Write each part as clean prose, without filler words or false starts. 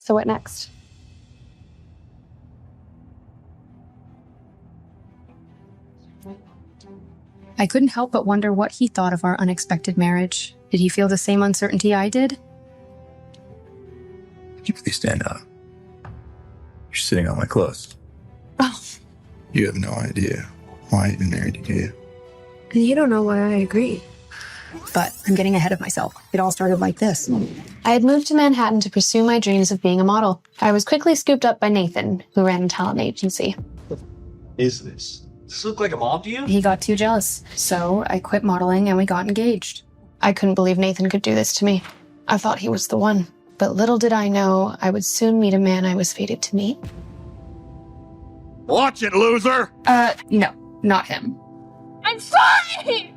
So what next? I couldn't help but wonder what he thought of our unexpected marriage. Did he feel the same uncertainty I did? Could you please stand up? You're sitting on my clothes. Oh. You have no idea why I've been married to you. And you don't know why I agree. But I'm getting ahead of myself. It all started like this. I had moved to Manhattan to pursue my dreams of being a model. I was quickly scooped up by Nathan, who ran a talent agency. Is this? Does this look like a mom to you? He got too jealous, so I quit modeling and we got engaged. I couldn't believe Nathan could do this to me. I thought he was the one. But little did I know I would soon meet a man I was fated to meet. Watch it, loser! No, not him. I'm sorry!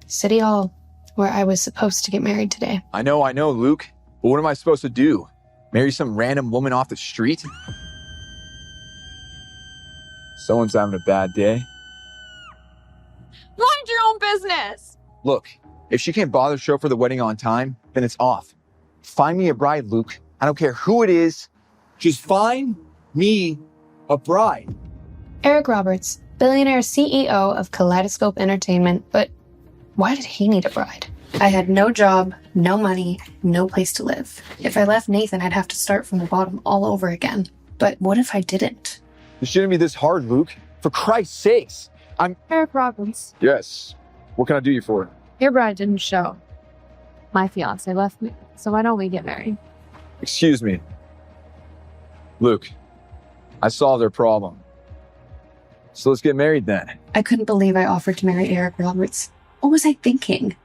City Hall, where I was supposed to get married today. I know, Luke. But what am I supposed to do? Marry some random woman off the street? Someone's having a bad day. Mind your own business! Look, if she can't bother to show up for the wedding on time, then it's off. Find me a bride, Luke. I don't care who it is. Just find me a bride. Eric Roberts, billionaire CEO of Kaleidoscope Entertainment, but why did he need a bride? I had no job, no money, no place to live. If I left Nathan, I'd have to start from the bottom all over again. But what if I didn't? It shouldn't be this hard, Luke. For Christ's sakes. Eric Roberts. Yes. What can I do you for? Your bride didn't show. My fiancé left me, so why don't we get married? Excuse me. Luke, I solved their problem. So let's get married then. I couldn't believe I offered to marry Eric Roberts. What was I thinking?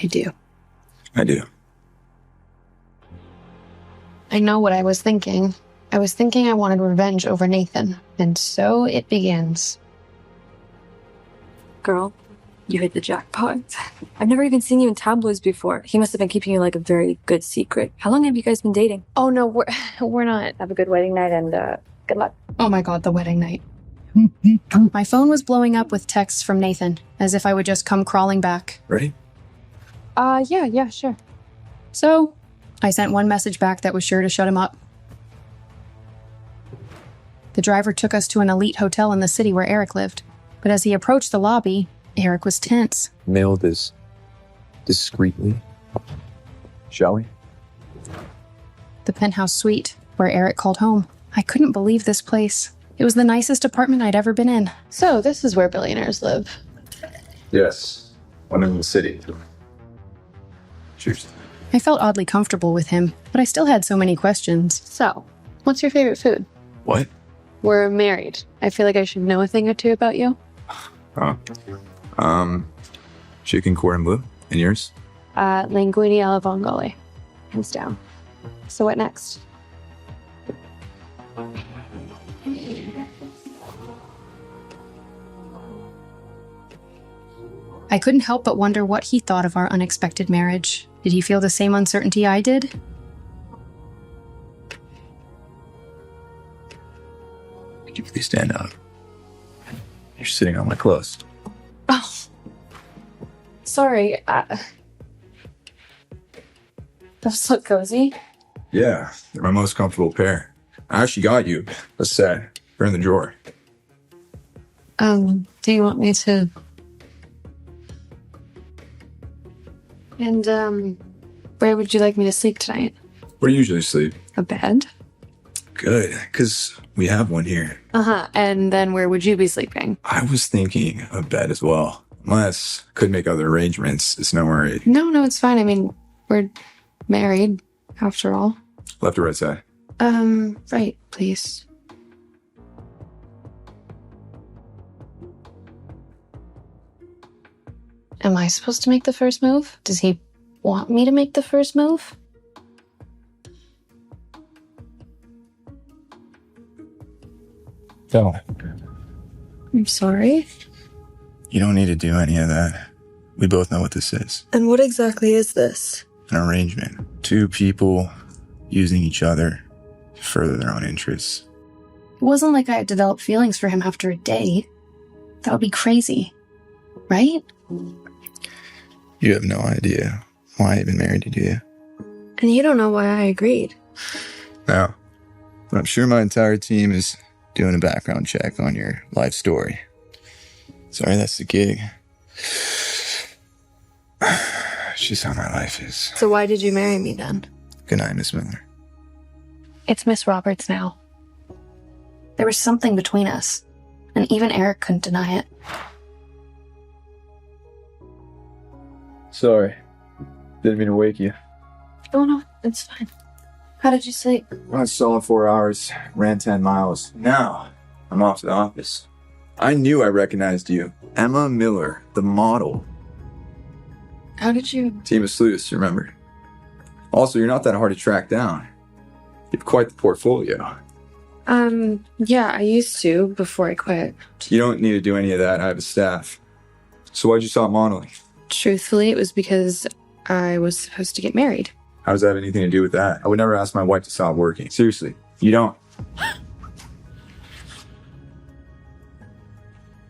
I do. I do. I know what I was thinking. I was thinking I wanted revenge over Nathan, and so it begins. Girl, you hit the jackpot. I've never even seen you in tabloids before. He must have been keeping you like a very good secret. How long have you guys been dating? Oh no, we're not. Have a good wedding night and good luck. Oh my god, the wedding night. My phone was blowing up with texts from Nathan, as if I would just come crawling back. Ready? Yeah, sure. So, I sent one message back that was sure to shut him up. The driver took us to an elite hotel in the city where Eric lived, but as he approached the lobby, Eric was tense. Mail this discreetly. Shall we? The penthouse suite, where Eric called home. I couldn't believe this place. It was the nicest apartment I'd ever been in. So, this is where billionaires live. Yes. One in the city. Cheers. I felt oddly comfortable with him, but I still had so many questions. So, what's your favorite food? What? We're married. I feel like I should know a thing or two about you. Chicken cordon bleu. And yours? Linguine alla vongole. Hands down. So what next? I couldn't help but wonder what he thought of our unexpected marriage. Did he feel the same uncertainty I did? Could you please stand up? You're sitting on my clothes. Oh. Sorry. Those look cozy. Yeah, they're my most comfortable pair. I actually got you a set. They're in the drawer. Do you want me to... And, where would you like me to sleep tonight? Where do you usually sleep? A bed? Good, because we have one here. Uh-huh. And then where would you be sleeping? I was thinking a bed as well. Unless could make other arrangements. It's no worry. No, it's fine. I mean, we're married, after all. Left or right side? Right, please. Am I supposed to make the first move? Does he want me to make the first move? Don't. I'm sorry. You don't need to do any of that. We both know what this is. And what exactly is this? An arrangement. Two people using each other to further their own interests. It wasn't like I had developed feelings for him after a day. That would be crazy. Right? You have no idea why I've been married to you. And you don't know why I agreed. No. But I'm sure my entire team is doing a background check on your life story. Sorry, that's the gig. It's just how my life is. So why did you marry me then? Good night, Miss Miller. It's Miss Roberts now. There was something between us, and even Eric couldn't deny it. Sorry. Didn't mean to wake you. Oh no, it's fine. How did you sleep? I saw 4 hours, ran 10 miles. Now, I'm off to the office. I knew I recognized you. Emma Miller, the model. How did you? Team of sleuths, remember? Also, you're not that hard to track down. You have quite the portfolio. Yeah, I used to before I quit. You don't need to do any of that. I have a staff. So why'd you stop modeling? Truthfully, it was because I was supposed to get married. How does that have anything to do with that? I would never ask my wife to stop working. Seriously, you don't.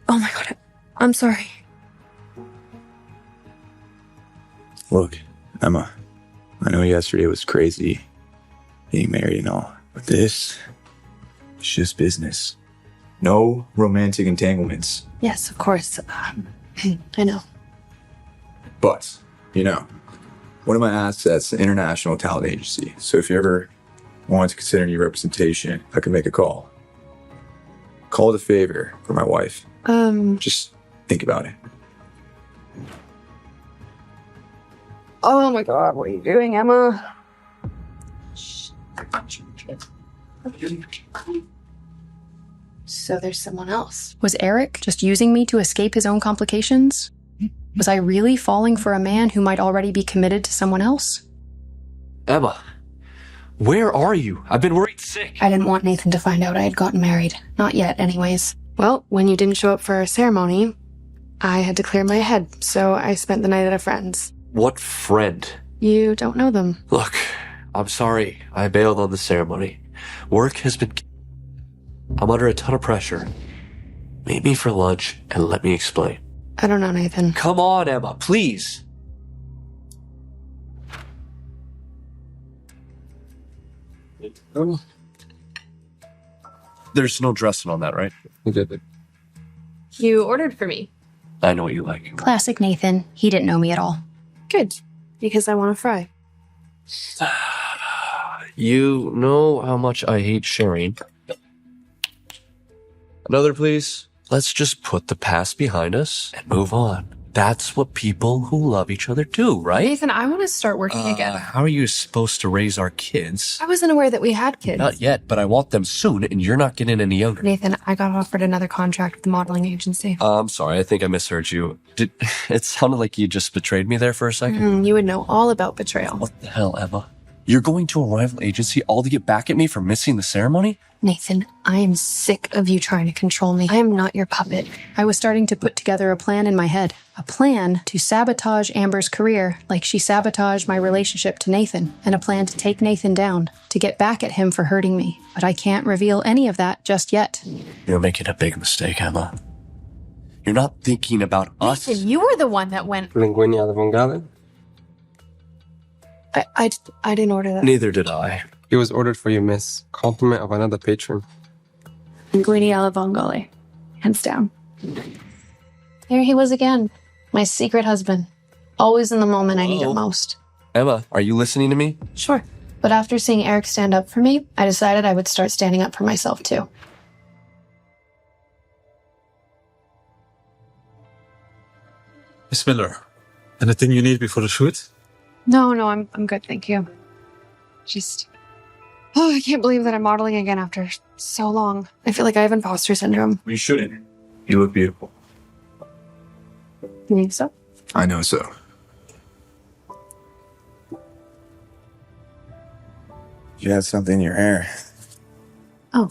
Oh my god, I'm sorry. Look, Emma, I know yesterday was crazy, being married and all, but this is just business. No romantic entanglements. Yes, of course. I know. But, one of my assets is an international talent agency. So if you ever want to consider any representation, I can make a call. Call it a favor for my wife. Just think about it. Oh my god, what are you doing, Emma? So there's someone else. Was Eric just using me to escape his own complications? Was I really falling for a man who might already be committed to someone else? Emma, where are you? I've been worried sick. I didn't want Nathan to find out I had gotten married. Not yet, anyways. Well, when you didn't show up for our ceremony, I had to clear my head, so I spent the night at a friend's. What friend? You don't know them. Look, I'm sorry. I bailed on the ceremony. Work has been... I'm under a ton of pressure. Meet me for lunch and let me explain. I don't know, Nathan. Come on, Emma, please. There's no dressing on that, right? You ordered for me. I know what you like. Classic Nathan. He didn't know me at all. Good, because I want to fry. You know how much I hate sharing. Another, please. Let's just put the past behind us and move on. That's what people who love each other do, right? Nathan, I want to start working again. How are you supposed to raise our kids? I wasn't aware that we had kids. Not yet, but I want them soon, and you're not getting any younger. Nathan, I got offered another contract with the modeling agency. I'm sorry, I think I misheard you. It sounded like you just betrayed me there for a second. You would know all about betrayal. What the hell, Emma? You're going to a rival agency all to get back at me for missing the ceremony? Nathan, I am sick of you trying to control me. I am not your puppet. I was starting to put together a plan in my head. A plan to sabotage Amber's career like she sabotaged my relationship to Nathan. And a plan to take Nathan down, to get back at him for hurting me. But I can't reveal any of that just yet. You're making a big mistake, Emma. You're not thinking about us. Nathan, you were the one that went... Linguini alla vongale? I didn't order that. Neither did I. It was ordered for you, miss. Compliment of another patron. Linguini alla vongole. Hands down. There he was again. My secret husband. Always in the moment I need it most. Emma, are you listening to me? Sure. But after seeing Eric stand up for me, I decided I would start standing up for myself too. Miss Miller, anything you need before the shoot? No, I'm good, thank you. I can't believe that I'm modeling again after so long. I feel like I have imposter syndrome. You shouldn't. You look beautiful. You think so? I know so. You had something in your hair. Oh,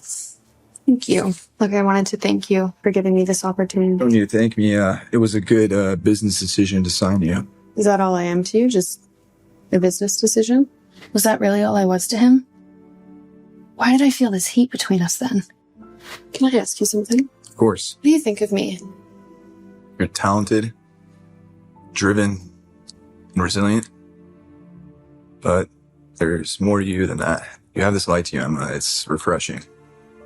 thank you. Look, I wanted to thank you for giving me this opportunity. You don't need to thank me. It was a good business decision to sign you. Is that all I am to you? Just a business decision? Was that really all I was to him? Why did I feel this heat between us then? Can I ask you something? Of course. What do you think of me? You're talented, driven, and resilient. But there's more to you than that. You have this light to you, Emma. It's refreshing.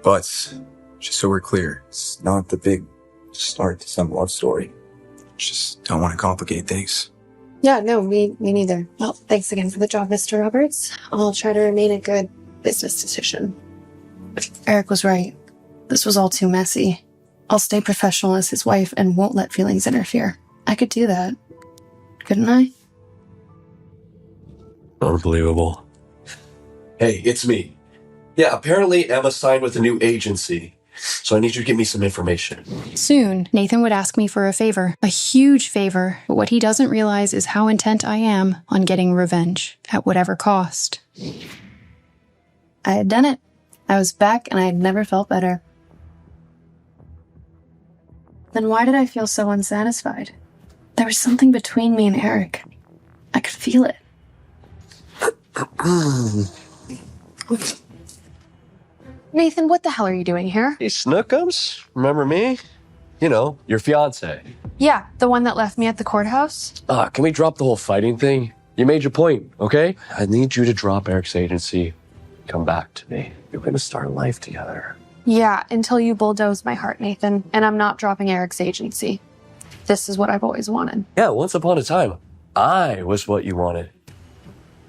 But, just so we're clear, it's not the big start to some love story. Just don't want to complicate things. Yeah, no, me neither. Well, thanks again for the job, Mr. Roberts. I'll try to remain a good business decision. Eric was right. This was all too messy. I'll stay professional as his wife and won't let feelings interfere. I could do that. Couldn't I? Unbelievable. Hey, it's me. Yeah, apparently Emma signed with a new agency, so I need you to give me some information. Soon, Nathan would ask me for a favor, a huge favor, but what he doesn't realize is how intent I am on getting revenge, at whatever cost. I had done it. I was back and I had never felt better. Then why did I feel so unsatisfied? There was something between me and Eric. I could feel it. Nathan, what the hell are you doing here? Hey, Snookums, remember me? You know, your fiancé. Yeah, the one that left me at the courthouse? Can we drop the whole fighting thing? You made your point, okay? I need you to drop Eric's agency. Come back to me. We're gonna start life together. Yeah, until you bulldoze my heart, Nathan. And I'm not dropping Eric's agency. This is what I've always wanted. Yeah, once upon a time, I was what you wanted.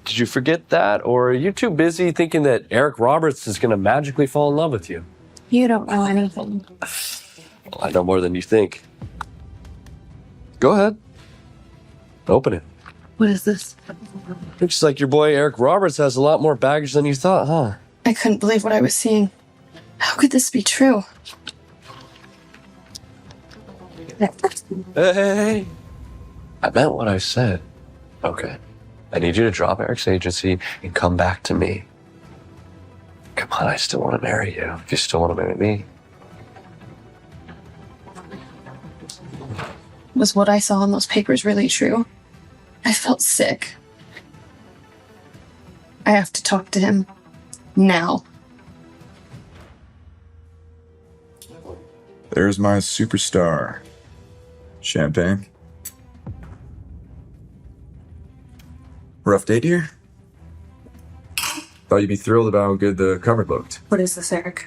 Did you forget that? Or are you too busy thinking that Eric Roberts is gonna magically fall in love with you? You don't know anything. Well, I know more than you think. Go ahead. Open it. What is this? Looks like your boy Eric Roberts has a lot more baggage than you thought, huh? I couldn't believe what I was seeing. How could this be true? Hey. I meant what I said. Okay. I need you to drop Eric's agency and come back to me. Come on, I still want to marry you. If you still want to marry me. Was what I saw in those papers really true? I felt sick. I have to talk to him. Now. There's my superstar. Champagne. Rough date here? Thought you'd be thrilled about how good the cover looked. What is this, Eric?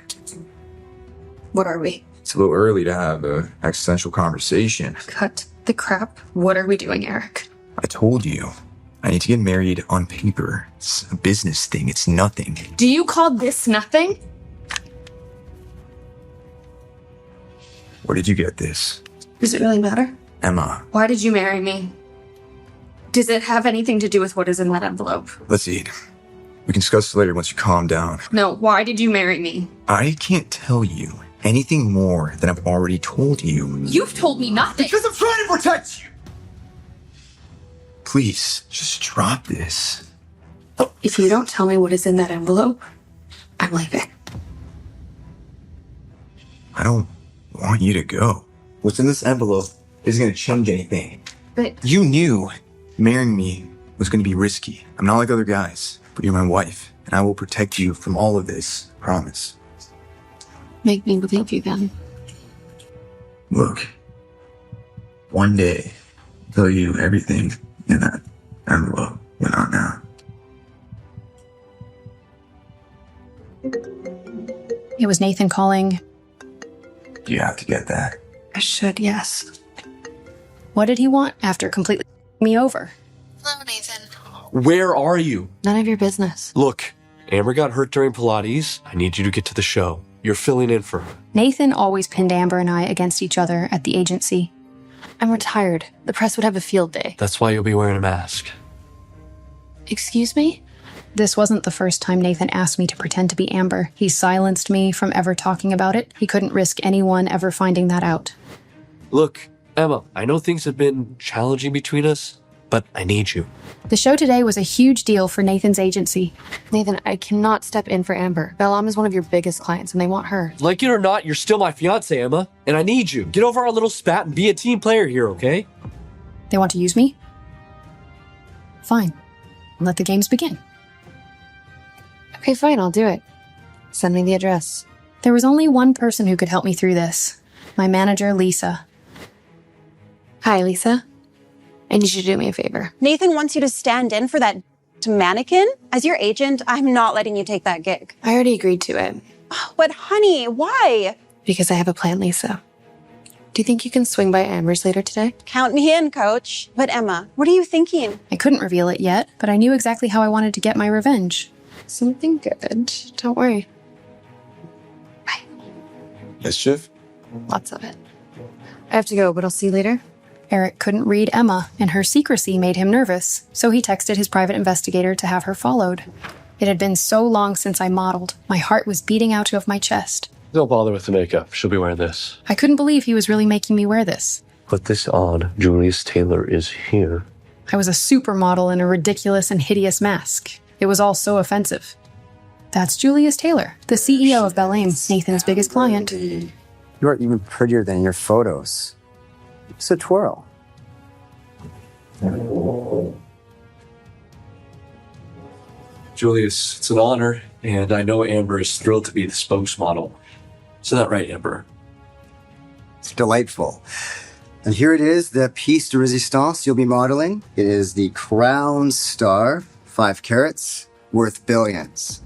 What are we? It's a little early to have an existential conversation. Cut the crap. What are we doing, Eric? I told you. I need to get married on paper. It's a business thing. It's nothing. Do you call this nothing? Where did you get this? Does it really matter? Emma, Why did you marry me? Does it have anything to do with what is in that envelope? let's eat. We can discuss this later once you calm down. No, why did you marry me? I can't tell you anything more than I've already told you. You've told me nothing. Because I'm trying to protect you! Please, just drop this. If you don't tell me what is in that envelope, I'm leaving. I don't want you to go. What's in this envelope isn't going to change anything. But You knew marrying me was going to be risky. I'm not like other guys, but you're my wife, and I will protect you from all of this. Promise. make me believe you then. Look, one day, I'll tell you everything in that envelope, but not now. It was Nathan calling. You have to get that. I should, yes. What did he want after completely me over? Hello, Nathan. Where are you? None of your business. Look, Amber got hurt during Pilates. I need you to get to the show. You're filling in for her. Nathan always pinned Amber and I against each other at the agency. I'm retired. The press would have a field day. That's why you'll be wearing a mask. Excuse me? This wasn't the first time Nathan asked me to pretend to be Amber. He silenced me from ever talking about it. He couldn't risk anyone ever finding that out. Look, Emma, I know things have been challenging between us, but I need you. The show today was a huge deal for Nathan's agency. Nathan, I cannot step in for Amber. Bellam is one of your biggest clients, and they want her. Like it or not, you're still my fiance, Emma, and I need you. Get over our little spat and be a team player here, okay? They want to use me? Fine. Let the games begin. Okay, fine, I'll do it. Send me the address. There was only one person who could help me through this. My manager, Lisa. Hi, Lisa. I need you to do me a favor. Nathan wants you to stand in for that to mannequin? As your agent, I'm not letting you take that gig. I already agreed to it. But honey, why? Because I have a plan, Lisa. Do you think you can swing by Amber's later today? Count me in, coach. But Emma, what are you thinking? I couldn't reveal it yet, but I knew exactly how I wanted to get my revenge. Something good. Don't worry. Mischief? Lots of it. I have to go, but I'll see you later. Eric couldn't read Emma, and her secrecy made him nervous, so he texted his private investigator to have her followed. It had been so long since I modeled. My heart was beating out of my chest. Don't bother with the makeup. She'll be wearing this. I couldn't believe he was really making me wear this. Put this on. Julius Taylor is here. I was a supermodel in a ridiculous and hideous mask. It was all so offensive. That's Julius Taylor, the CEO of Bel Aim, Nathan's biggest client. You are even prettier than your photos. It's a twirl. Julius, it's an honor, and I know Amber is thrilled to be the spokesmodel. Isn't that right, Amber? It's delightful. And here it is, the piece de resistance you'll be modeling. It is the Crown Star, 5 carats, worth billions.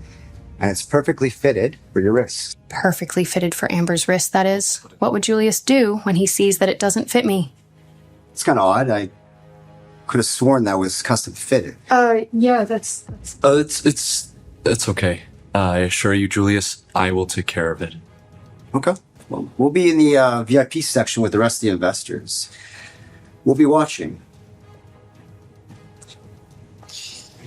And it's perfectly fitted for your wrist. Perfectly fitted for Amber's wrist, that is. What would Julius do when he sees that it doesn't fit me? It's kind of odd. I could have sworn that was custom fitted. Yeah, that's... It's okay. I assure you, Julius, I will take care of it. Okay. Well, we'll be in the VIP section with the rest of the investors. We'll be watching.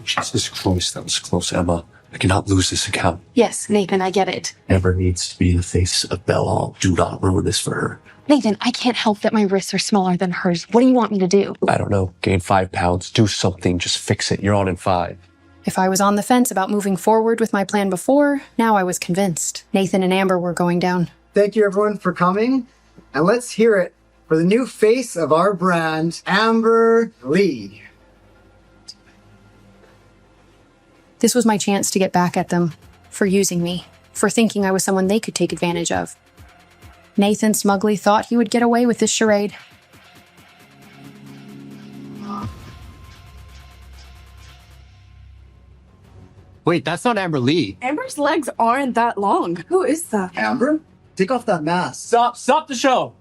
Jesus Christ, that was close, Emma. I cannot lose this account. Yes, Nathan, I get it. Amber needs to be the face of Bel Aim. Do not ruin this for her. Nathan, I can't help that my wrists are smaller than hers. What do you want me to do? I don't know. Gain 5 pounds. Do something. Just fix it. You're on in 5. If I was on the fence about moving forward with my plan before, now I was convinced. Nathan and Amber were going down. Thank you, everyone, for coming. And let's hear it for the new face of our brand, Amber Lee. This was my chance to get back at them, for using me, for thinking I was someone they could take advantage of. Nathan smugly thought he would get away with this charade. Wait, that's not Amber Lee. Amber's legs aren't that long. Who is that? Amber, take off that mask. Stop the show.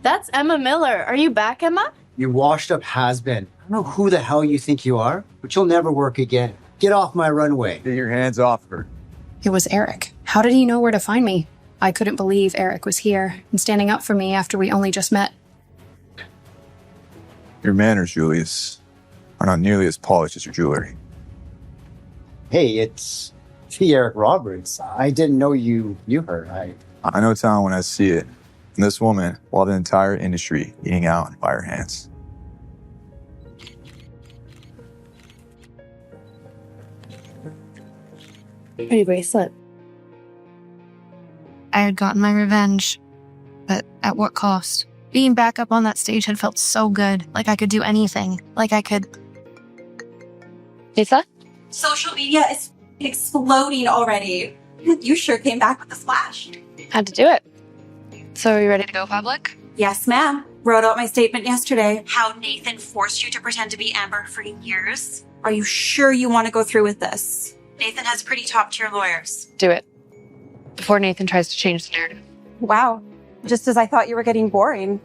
That's Emma Miller. Are you back, Emma? You washed up has-been. I don't know who the hell you think you are, but you'll never work again. Get off my runway. Get your hands off her. It was Eric. How did he know where to find me? I couldn't believe Eric was here and standing up for me after we only just met. Your manners, Julius, are not nearly as polished as your jewelry. Hey, it's Eric Roberts. I didn't know you heard. I know talent when I see it. And this woman, while the entire industry eating out by her hands. Pretty bracelet. I had gotten my revenge, but at what cost? Being back up on that stage had felt so good, like I could do anything, like I could... Lisa? Social media is exploding already. You sure came back with a splash. Had to do it. So are you ready to go public? Yes, ma'am. Wrote out my statement yesterday. How Nathan forced you to pretend to be Amber for years. Are you sure you want to go through with this? Nathan has pretty top-tier lawyers. Do it. Before Nathan tries to change the narrative. Wow. Just as I thought you were getting boring.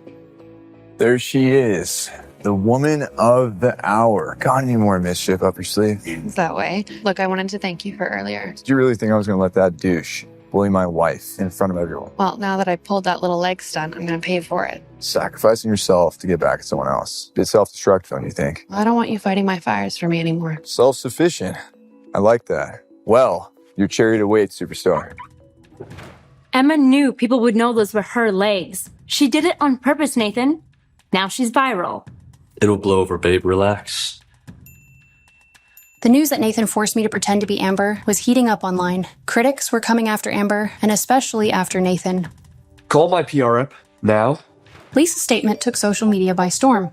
There she is, the woman of the hour. Got any more mischief up your sleeve? It's that way. Look, I wanted to thank you for earlier. Did you really think I was going to let that douche bully my wife in front of everyone? Well, now that I pulled that little leg stunt, I'm going to pay for it. Sacrificing yourself to get back at someone else. Bit self-destructive, don't you think? I don't want you fighting my fires for me anymore. Self-sufficient. I like that. Well, your chariot awaits, superstar. Emma knew people would know those were her legs. She did it on purpose, Nathan. Now she's viral. It'll blow over, babe. Relax. The news that Nathan forced me to pretend to be Amber was heating up online. Critics were coming after Amber, and especially after Nathan. Call my PR rep now. Lisa's statement took social media by storm.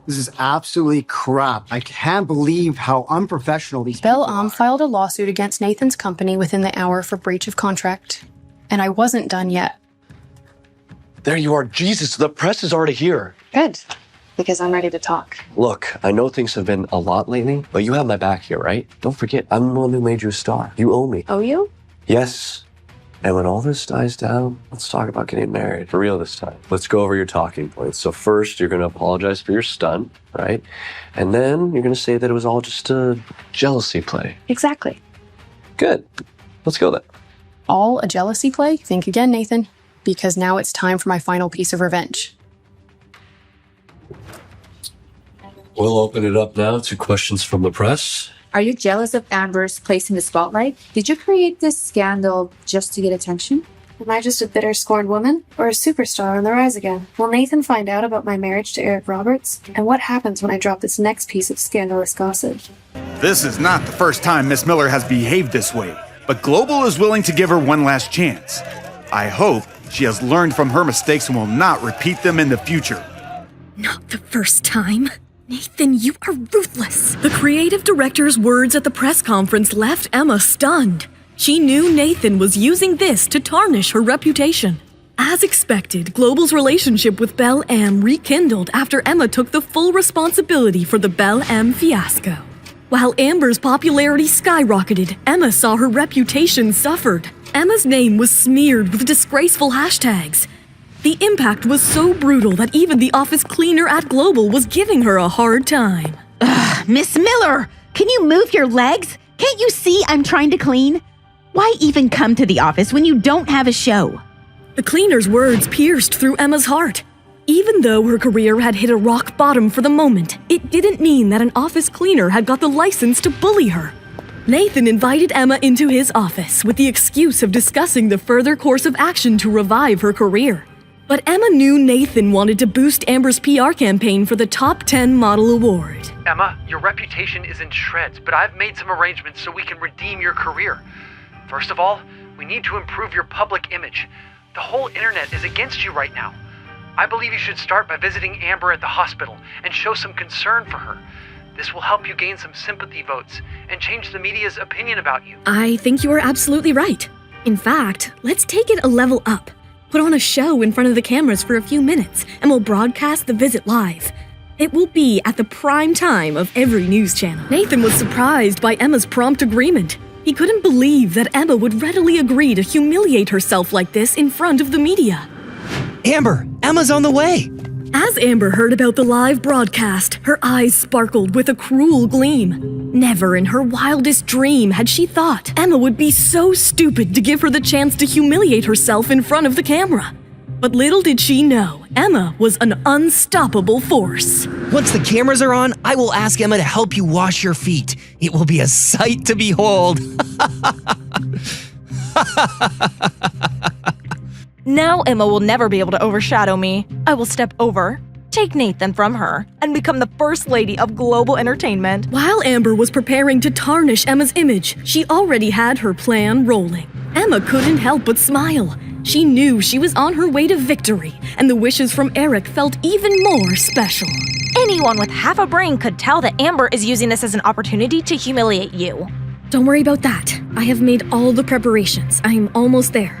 This is absolutely crap. I can't believe how unprofessional these Bel people are. Aim filed a lawsuit against Nathan's company within the hour for breach of contract. And I wasn't done yet. There you are. Jesus, the press is already here. Good, because I'm ready to talk. Look, I know things have been a lot lately, but you have my back here, right? Don't forget, I'm the one who made you a star. You owe me. Oh, you? Yes. And when all this dies down, let's talk about getting married. For real this time. Let's go over your talking points. So first, you're going to apologize for your stunt, right? And then you're going to say that it was all just a jealousy play. Exactly. Good. Let's go then. All a jealousy play? Think again, Nathan. Because now it's time for my final piece of revenge. We'll open it up now to questions from the press. Are you jealous of Amber's place in the spotlight? Did you create this scandal just to get attention? Am I just a bitter, scorned woman? Or a superstar on the rise again? Will Nathan find out about my marriage to Eric Roberts? And what happens when I drop this next piece of scandalous gossip? This is not the first time Miss Miller has behaved this way, but Global is willing to give her one last chance. I hope she has learned from her mistakes and will not repeat them in the future. Not the first time. Nathan, you are ruthless. The creative director's words at the press conference left Emma stunned. She knew Nathan was using this to tarnish her reputation. As expected, Global's relationship with Belle M rekindled after Emma took the full responsibility for the Belle M fiasco. While Amber's popularity skyrocketed, Emma saw her reputation suffered. Emma's name was smeared with disgraceful hashtags. The impact was so brutal that even the office cleaner at Global was giving her a hard time. Ugh, Miss Miller, can you move your legs? Can't you see I'm trying to clean? Why even come to the office when you don't have a show? The cleaner's words pierced through Emma's heart. Even though her career had hit a rock bottom for the moment, it didn't mean that an office cleaner had got the license to bully her. Nathan invited Emma into his office with the excuse of discussing the further course of action to revive her career. But Emma knew Nathan wanted to boost Amber's PR campaign for the Top 10 Model Award. Emma, your reputation is in shreds, but I've made some arrangements so we can redeem your career. First of all, we need to improve your public image. The whole internet is against you right now. I believe you should start by visiting Amber at the hospital and show some concern for her. This will help you gain some sympathy votes and change the media's opinion about you. I think you are absolutely right. In fact, let's take it a level up. Put on a show in front of the cameras for a few minutes, and we'll broadcast the visit live. It will be at the prime time of every news channel. Nathan was surprised by Emma's prompt agreement. He couldn't believe that Emma would readily agree to humiliate herself like this in front of the media. Amber, Emma's on the way. As Amber heard about the live broadcast, her eyes sparkled with a cruel gleam. Never in her wildest dream had she thought Emma would be so stupid to give her the chance to humiliate herself in front of the camera. But little did she know, Emma was an unstoppable force. Once the cameras are on, I will ask Emma to help you wash your feet. It will be a sight to behold. Now Emma will never be able to overshadow me. I will step over, take Nathan from her, and become the first lady of Global Entertainment. While Amber was preparing to tarnish Emma's image, she already had her plan rolling. Emma couldn't help but smile. She knew she was on her way to victory, and the wishes from Eric felt even more special. Anyone with half a brain could tell that Amber is using this as an opportunity to humiliate you. Don't worry about that. I have made all the preparations. I'm almost there.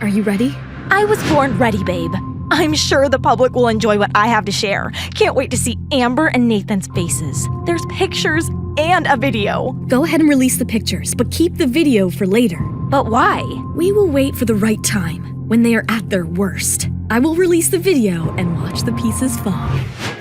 Are you ready? I was born ready, babe. I'm sure the public will enjoy what I have to share. Can't wait to see Amber and Nathan's faces. There's pictures and a video. Go ahead and release the pictures, but keep the video for later. But why? We will wait for the right time, when they are at their worst. I will release the video and watch the pieces fall.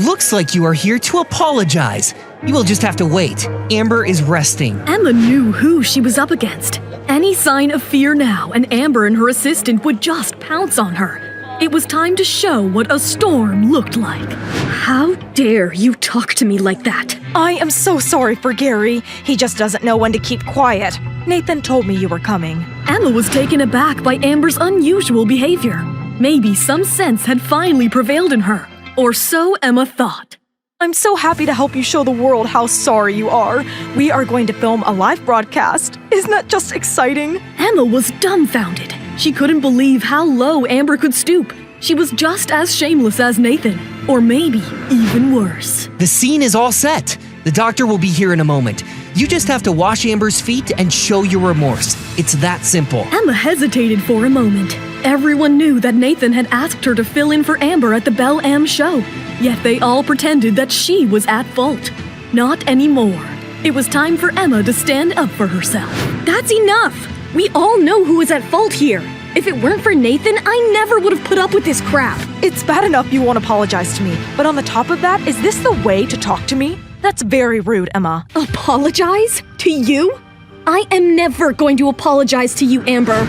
Looks like you are here to apologize. You will just have to wait. Amber is resting. Emma knew who she was up against. Any sign of fear now, and Amber and her assistant would just pounce on her. It was time to show what a storm looked like. How dare you talk to me like that? I am so sorry for Gary. He just doesn't know when to keep quiet. Nathan told me you were coming. Emma was taken aback by Amber's unusual behavior. Maybe some sense had finally prevailed in her, or so Emma thought. I'm so happy to help you show the world how sorry you are. We are going to film a live broadcast. Isn't that just exciting? Emma was dumbfounded. She couldn't believe how low Amber could stoop. She was just as shameless as Nathan, or maybe even worse. The scene is all set. The doctor will be here in a moment. You just have to wash Amber's feet and show your remorse. It's that simple. Emma hesitated for a moment. Everyone knew that Nathan had asked her to fill in for Amber at the Belle Am show, yet they all pretended that she was at fault. Not anymore. It was time for Emma to stand up for herself. That's enough! We all know who is at fault here. If it weren't for Nathan, I never would have put up with this crap. It's bad enough you won't apologize to me, but on the top of that, is this the way to talk to me? That's very rude, Emma. Apologize? To you? I am never going to apologize to you, Amber.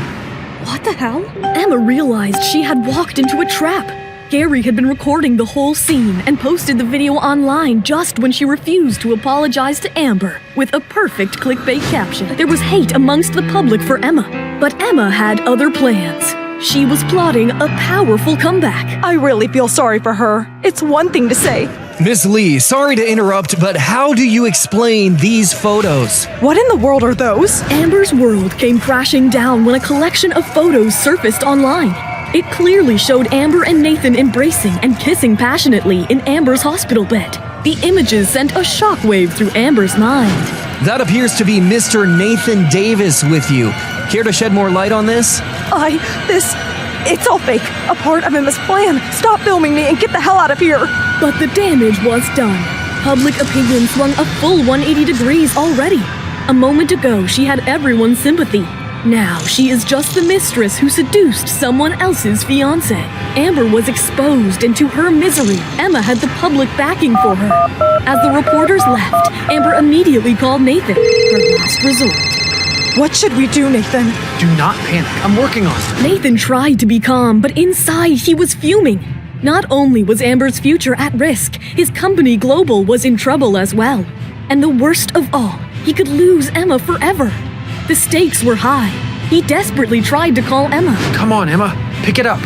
What the hell? Emma realized she had walked into a trap. Gary had been recording the whole scene and posted the video online just when she refused to apologize to Amber with a perfect clickbait caption. There was hate amongst the public for Emma, but Emma had other plans. She was plotting a powerful comeback. I really feel sorry for her. It's one thing to say, Miss Lee, sorry to interrupt, but how do you explain these photos? what in the world are those? Amber's world came crashing down when a collection of photos surfaced online. It clearly showed Amber and Nathan embracing and kissing passionately in Amber's hospital bed. The images sent a shockwave through Amber's mind. That appears to be Mr. Nathan Davis with you. Care to shed more light on this? It's all fake. A part of Emma's plan. Stop filming me and get the hell out of here. But the damage was done. Public opinion swung a full 180 degrees already. A moment ago, she had everyone's sympathy. Now, she is just the mistress who seduced someone else's fiancé. Amber was exposed, and to her misery, Emma had the public backing for her. As the reporters left, Amber immediately called Nathan, her last resort. What should we do, Nathan? Do not panic. I'm working on it. Nathan tried to be calm, but inside he was fuming. Not only was Amber's future at risk, his company Global was in trouble as well. And the worst of all, he could lose Emma forever. The stakes were high. He desperately tried to call Emma. Come on, Emma. Pick it up.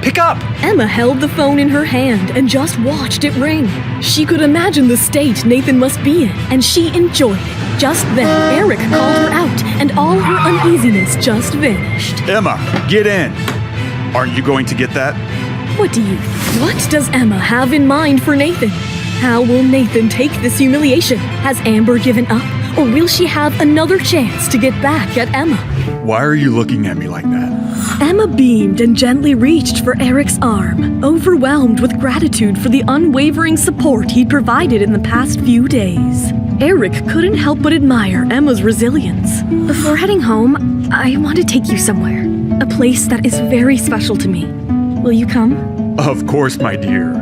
Pick up! Emma held the phone in her hand and just watched it ring. She could imagine the state Nathan must be in, and she enjoyed it. Just then, Eric called her out, and all her uneasiness just vanished. Emma, get in. Aren't you going to get that? What does Emma have in mind for Nathan? How will Nathan take this humiliation? Has Amber given up? Or will she have another chance to get back at Emma? Why are you looking at me like that? Emma beamed and gently reached for Eric's arm, overwhelmed with gratitude for the unwavering support he'd provided in the past few days. Eric couldn't help but admire Emma's resilience. Before heading home, I want to take you somewhere. A place that is very special to me. Will you come? Of course, my dear.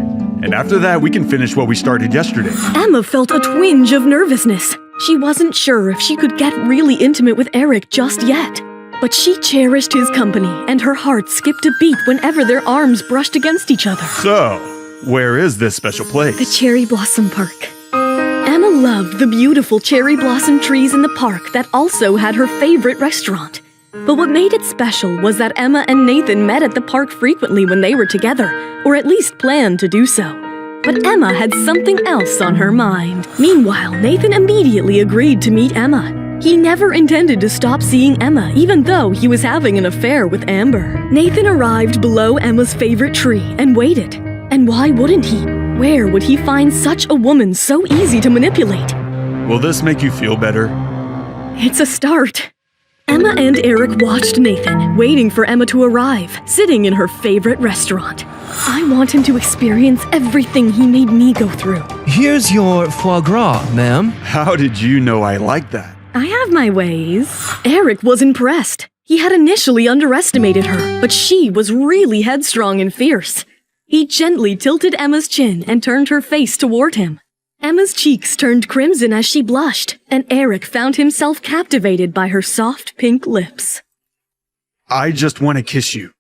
And after that, we can finish what we started yesterday. Emma felt a twinge of nervousness. She wasn't sure if she could get really intimate with Eric just yet. But she cherished his company, and her heart skipped a beat whenever their arms brushed against each other. So, where is this special place? The Cherry Blossom Park. Emma loved the beautiful cherry blossom trees in the park that also had her favorite restaurant. But what made it special was that Emma and Nathan met at the park frequently when they were together, or at least planned to do so. But Emma had something else on her mind. Meanwhile, Nathan immediately agreed to meet Emma. He never intended to stop seeing Emma, even though he was having an affair with Amber. Nathan arrived below Emma's favorite tree and waited. And why wouldn't he? Where would he find such a woman so easy to manipulate? Will this make you feel better? It's a start. Emma and Eric watched Nathan, waiting for Emma to arrive, sitting in her favorite restaurant. I want him to experience everything he made me go through. Here's your foie gras, ma'am. How did you know I like that? I have my ways. Eric was impressed. He had initially underestimated her, but she was really headstrong and fierce. He gently tilted Emma's chin and turned her face toward him. Emma's cheeks turned crimson as she blushed, and Eric found himself captivated by her soft pink lips. I just want to kiss you.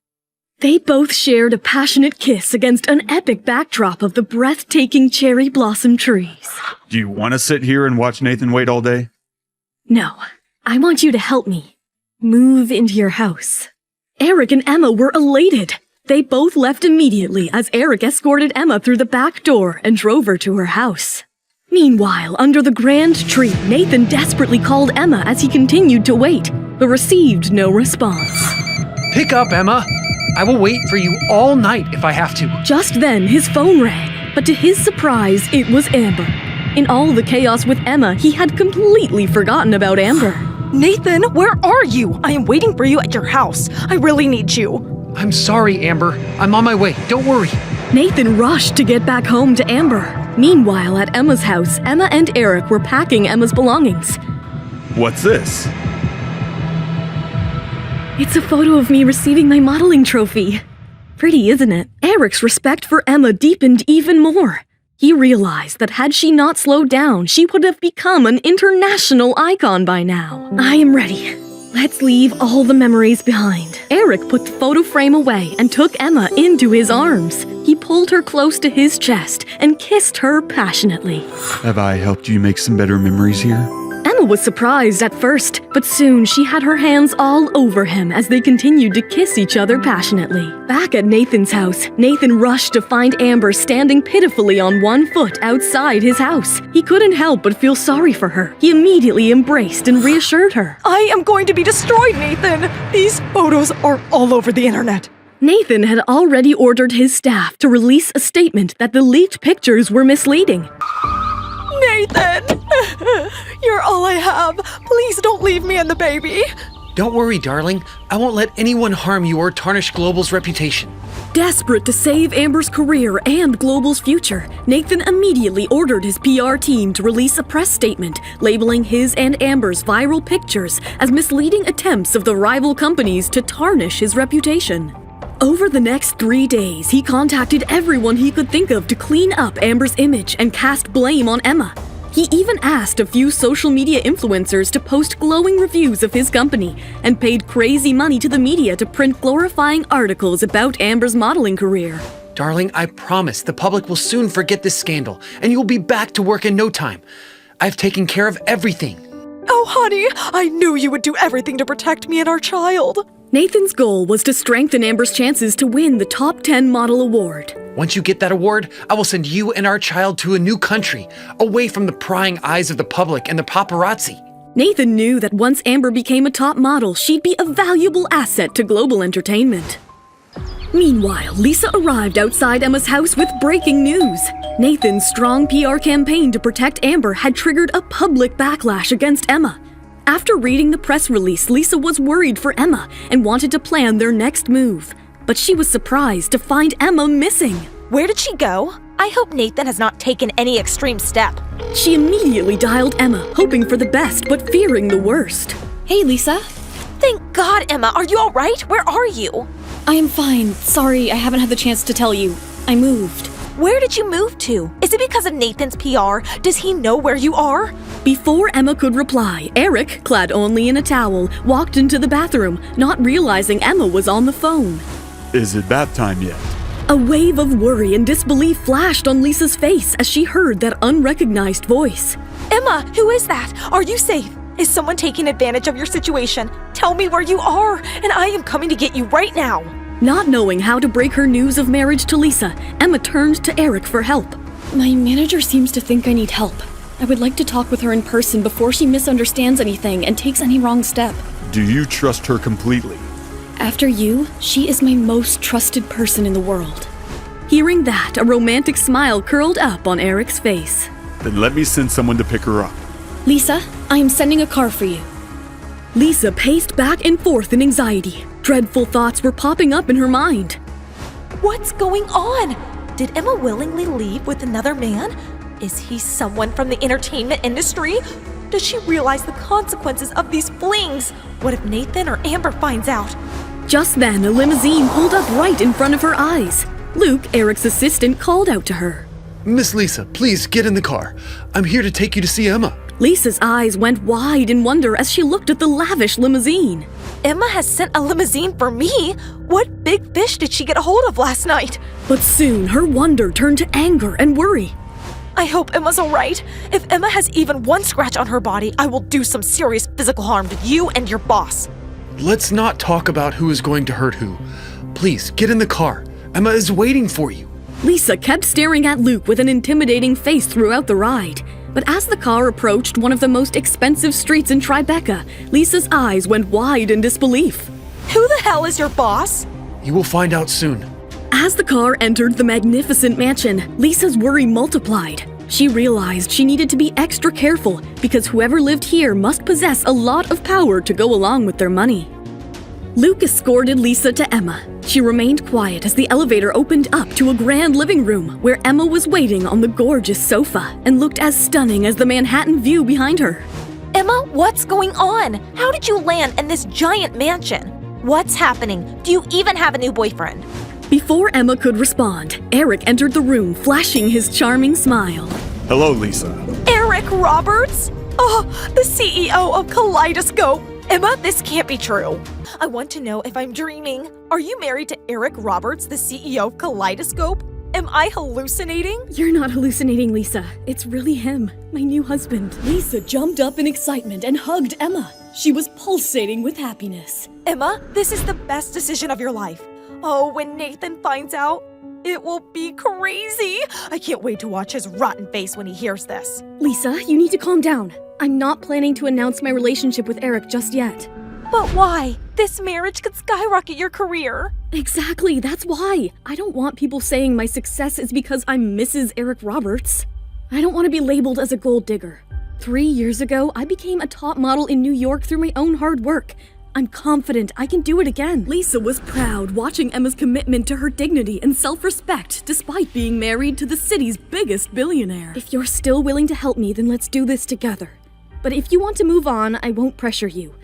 They both shared a passionate kiss against an epic backdrop of the breathtaking cherry blossom trees. Do you want to sit here and watch Nathan wait all day? No, I want you to help me. Move into your house. Eric and Emma were elated. They both left immediately as Eric escorted Emma through the back door and drove her to her house. Meanwhile, under the grand tree, Nathan desperately called Emma as he continued to wait, but received no response. Pick up, Emma. I will wait for you all night if I have to. Just then, his phone rang, but to his surprise, it was Amber. In all the chaos with Emma, he had completely forgotten about Amber. Nathan, where are you? I am waiting for you at your house. I really need you. I'm sorry, Amber. I'm on my way. Don't worry. Nathan rushed to get back home to Amber. Meanwhile, at Emma's house, Emma and Eric were packing Emma's belongings. What's this? It's a photo of me receiving my modeling trophy. Pretty, isn't it? Eric's respect for Emma deepened even more. He realized that had she not slowed down, she would have become an international icon by now. I am ready. Let's leave all the memories behind. Eric put the photo frame away and took Emma into his arms. He pulled her close to his chest and kissed her passionately. Have I helped you make some better memories here? Emma was surprised at first, but soon she had her hands all over him as they continued to kiss each other passionately. Back at Nathan's house, Nathan rushed to find Amber standing pitifully on one foot outside his house. He couldn't help but feel sorry for her. He immediately embraced and reassured her. I am going to be destroyed, Nathan. These photos are all over the internet. Nathan had already ordered his staff to release a statement that the leaked pictures were misleading. Nathan! You're all I have. Please don't leave me and the baby. Don't worry, darling. I won't let anyone harm you or tarnish Global's reputation. Desperate to save Amber's career and Global's future, Nathan immediately ordered his PR team to release a press statement labeling his and Amber's viral pictures as misleading attempts of the rival companies to tarnish his reputation. Over the next 3 days, he contacted everyone he could think of to clean up Amber's image and cast blame on Emma. He even asked a few social media influencers to post glowing reviews of his company and paid crazy money to the media to print glorifying articles about Amber's modeling career. Darling, I promise the public will soon forget this scandal and you'll be back to work in no time. I've taken care of everything. Oh, honey, I knew you would do everything to protect me and our child. Nathan's goal was to strengthen Amber's chances to win the Top 10 Model Award. Once you get that award, I will send you and our child to a new country, away from the prying eyes of the public and the paparazzi. Nathan knew that once Amber became a top model, she'd be a valuable asset to Global Entertainment. Meanwhile, Lisa arrived outside Emma's house with breaking news. Nathan's strong PR campaign to protect Amber had triggered a public backlash against Emma. After reading the press release, Lisa was worried for Emma and wanted to plan their next move. But she was surprised to find Emma missing. Where did she go? I hope Nathan has not taken any extreme step. She immediately dialed Emma, hoping for the best but fearing the worst. Hey, Lisa. Thank God, Emma. Are you all right? Where are you? I am fine. Sorry, I haven't had the chance to tell you. I moved. Where did you move to? Is it because of Nathan's PR? Does he know where you are? Before Emma could reply, Eric, clad only in a towel, walked into the bathroom, not realizing Emma was on the phone. Is it bath time yet? A wave of worry and disbelief flashed on Lisa's face as she heard that unrecognized voice. Emma, who is that? Are you safe? Is someone taking advantage of your situation? Tell me where you are, and I am coming to get you right now. Not knowing how to break her news of marriage to Lisa, Emma turned to Eric for help. My manager seems to think I need help. I would like to talk with her in person before she misunderstands anything and takes any wrong step. Do you trust her completely? After you, she is my most trusted person in the world. Hearing that, a romantic smile curled up on Eric's face. Then let me send someone to pick her up. Lisa, I am sending a car for you. Lisa paced back and forth in anxiety. Dreadful thoughts were popping up in her mind. What's going on? Did Emma willingly leave with another man? Is he someone from the entertainment industry? Does she realize the consequences of these flings? What if Nathan or Amber finds out? Just then, a limousine pulled up right in front of her eyes. Luke, Eric's assistant, called out to her. Miss Lisa, please get in the car. I'm here to take you to see Emma. Lisa's eyes went wide in wonder as she looked at the lavish limousine. Emma has sent a limousine for me? What big fish did she get a hold of last night? But soon, her wonder turned to anger and worry. I hope Emma's all right. If Emma has even one scratch on her body, I will do some serious physical harm to you and your boss. Let's not talk about who is going to hurt who. Please, get in the car. Emma is waiting for you. Lisa kept staring at Luke with an intimidating face throughout the ride. But as the car approached one of the most expensive streets in Tribeca, Lisa's eyes went wide in disbelief. Who the hell is your boss? You will find out soon. As the car entered the magnificent mansion, Lisa's worry multiplied. She realized she needed to be extra careful because whoever lived here must possess a lot of power to go along with their money. Luke escorted Lisa to Emma. She remained quiet as the elevator opened up to a grand living room where Emma was waiting on the gorgeous sofa and looked as stunning as the Manhattan view behind her. Emma, what's going on? How did you land in this giant mansion? What's happening? Do you even have a new boyfriend? Before Emma could respond, Eric entered the room, flashing his charming smile. Hello, Lisa. Eric Roberts? Oh, the CEO of Kaleidoscope. Emma, this can't be true. I want to know if I'm dreaming. Are you married to Eric Roberts, the CEO of Kaleidoscope? Am I hallucinating? You're not hallucinating, Lisa. It's really him, my new husband. Lisa jumped up in excitement and hugged Emma. She was pulsating with happiness. Emma, this is the best decision of your life. Oh, when Nathan finds out, it will be crazy. I can't wait to watch his rotten face when he hears this. Lisa, you need to calm down. I'm not planning to announce my relationship with Eric just yet. But why? This marriage could skyrocket your career. Exactly, that's why. I don't want people saying my success is because I'm Mrs. Eric Roberts. I don't want to be labeled as a gold digger. 3 years ago, I became a top model in New York through my own hard work. I'm confident I can do it again. Lisa was proud watching Emma's commitment to her dignity and self-respect despite being married to the city's biggest billionaire. If you're still willing to help me, then let's do this together. But if you want to move on, I won't pressure you.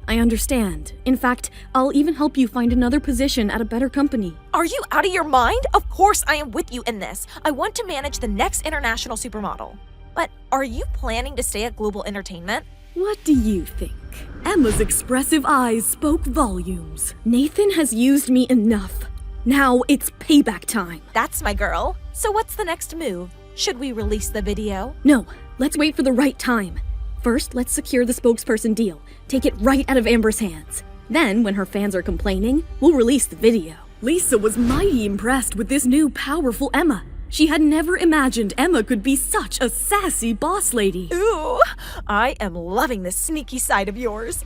I understand. In fact, I'll even help you find another position at a better company. Are you out of your mind? Of course I am with you in this. I want to manage the next international supermodel. But are you planning to stay at Global Entertainment? What do you think? Emma's expressive eyes spoke volumes. Nathan has used me enough. Now it's payback time. That's my girl. So what's the next move? Should we release the video? No, let's wait for the right time. First, let's secure the spokesperson deal. Take it right out of Amber's hands. Then, when her fans are complaining, we'll release the video. Lisa was mighty impressed with this new powerful Emma. She had never imagined Emma could be such a sassy boss lady. Ooh, I am loving this sneaky side of yours.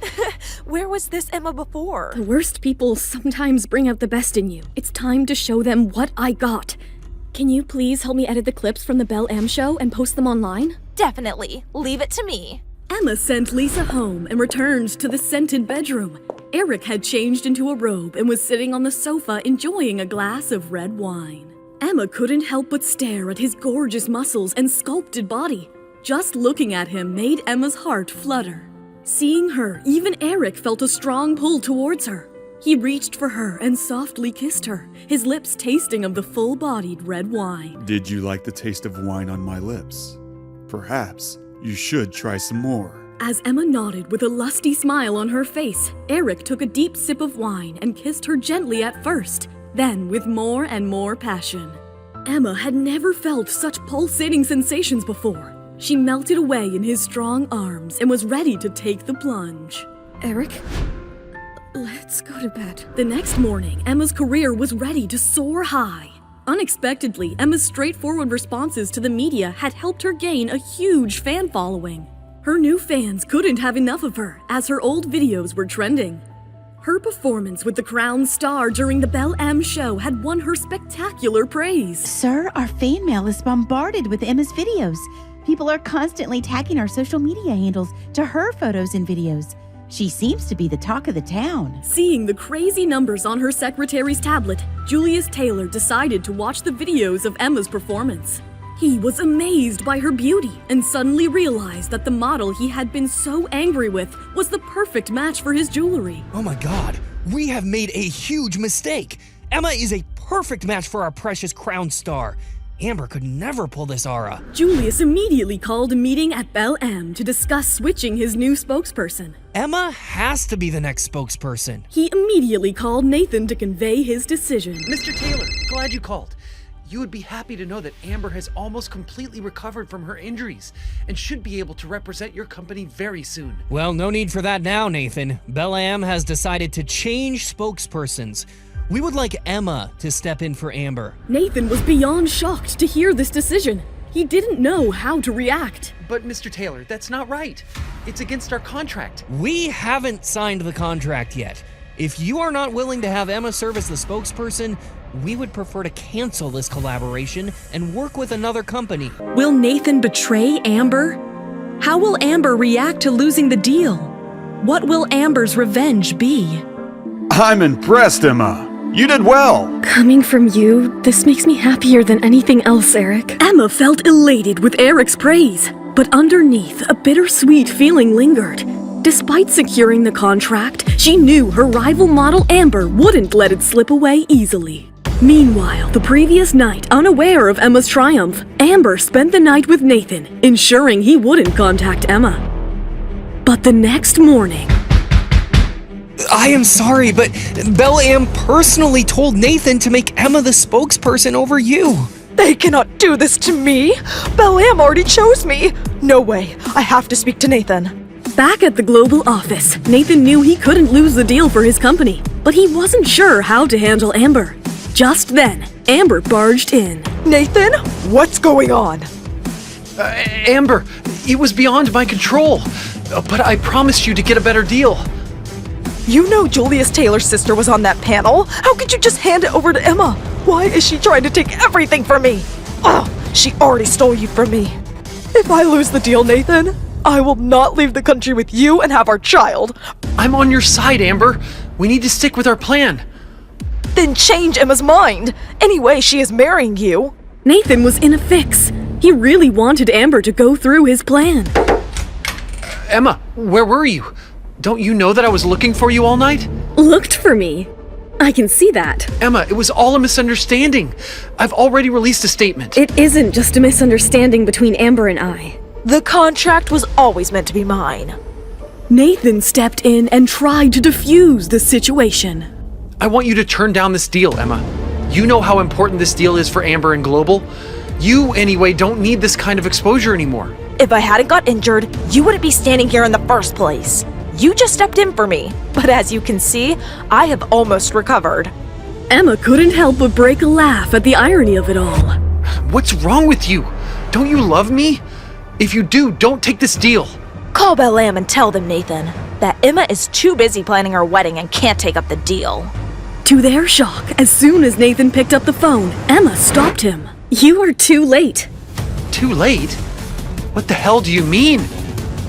Where was this Emma before? The worst people sometimes bring out the best in you. It's time to show them what I got. Can you please help me edit the clips from the Belle M show and post them online? Definitely. Leave it to me. Emma sent Lisa home and returned to the scented bedroom. Eric had changed into a robe and was sitting on the sofa enjoying a glass of red wine. Emma couldn't help but stare at his gorgeous muscles and sculpted body. Just looking at him made Emma's heart flutter. Seeing her, even Eric felt a strong pull towards her. He reached for her and softly kissed her, his lips tasting of the full-bodied red wine. Did you like the taste of wine on my lips? Perhaps you should try some more. As Emma nodded with a lusty smile on her face, Eric took a deep sip of wine and kissed her gently at first, then with more and more passion. Emma had never felt such pulsating sensations before. She melted away in his strong arms and was ready to take the plunge. Eric, let's go to bed. The next morning, Emma's career was ready to soar high. Unexpectedly, Emma's straightforward responses to the media had helped her gain a huge fan following. Her new fans couldn't have enough of her, as her old videos were trending. Her performance with the Crown Star during the Belle M show had won her spectacular praise. Sir, our fan mail is bombarded with Emma's videos. People are constantly tagging our social media handles to her photos and videos. She seems to be the talk of the town. Seeing the crazy numbers on her secretary's tablet, Julius Taylor decided to watch the videos of Emma's performance. He was amazed by her beauty and suddenly realized that the model he had been so angry with was the perfect match for his jewelry. Oh my god, we have made a huge mistake. Emma is a perfect match for our precious Crown Star. Amber could never pull this aura. Julius immediately called a meeting at Belle M to discuss switching his new spokesperson. Emma has to be the next spokesperson. He immediately called Nathan to convey his decision. Mr. Taylor, glad you called. You would be happy to know that Amber has almost completely recovered from her injuries and should be able to represent your company very soon. Well, no need for that now, Nathan. Belle M has decided to change spokespersons. We would like Emma to step in for Amber. Nathan was beyond shocked to hear this decision. He didn't know how to react. But Mr. Taylor, that's not right. It's against our contract. We haven't signed the contract yet. If you are not willing to have Emma serve as the spokesperson, we would prefer to cancel this collaboration and work with another company. Will Nathan betray Amber? How will Amber react to losing the deal? What will Amber's revenge be? I'm impressed, Emma. You did well. Coming from you, this makes me happier than anything else, Eric. Emma felt elated with Eric's praise, but underneath, a bittersweet feeling lingered. Despite securing the contract, she knew her rival model Amber wouldn't let it slip away easily. Meanwhile, the previous night, unaware of Emma's triumph, Amber spent the night with Nathan, ensuring he wouldn't contact Emma. But the next morning... I am sorry, but Belle-Am personally told Nathan to make Emma the spokesperson over you. They cannot do this to me. Belle-Am already chose me. No way. I have to speak to Nathan. Back at the global office, Nathan knew he couldn't lose the deal for his company, but he wasn't sure how to handle Amber. Just then, Amber barged in. Nathan, what's going on? Amber, it was beyond my control, but I promised you to get a better deal. You know Julius Taylor's sister was on that panel. How could you just hand it over to Emma? Why is she trying to take everything from me? Oh, she already stole you from me. If I lose the deal, Nathan, I will not leave the country with you and have our child. I'm on your side, Amber. We need to stick with our plan. Then change Emma's mind. Anyway, she is marrying you. Nathan was in a fix. He really wanted Amber to go through his plan. Emma, where were you? Don't you know that I was looking for you all night? Looked for me? I can see that. Emma, it was all a misunderstanding. I've already released a statement. It isn't just a misunderstanding between Amber and I. The contract was always meant to be mine. Nathan stepped in and tried to defuse the situation. I want you to turn down this deal, Emma. You know how important this deal is for Amber and Global. You, anyway, don't need this kind of exposure anymore. If I hadn't got injured, you wouldn't be standing here in the first place. You just stepped in for me, but as you can see, I have almost recovered. Emma couldn't help but break a laugh at the irony of it all. What's wrong with you? Don't you love me? If you do, don't take this deal. Call Belle-Am and tell them, Nathan, that Emma is too busy planning her wedding and can't take up the deal. To their shock, as soon as Nathan picked up the phone, Emma stopped him. You are too late. Too late? What the hell do you mean?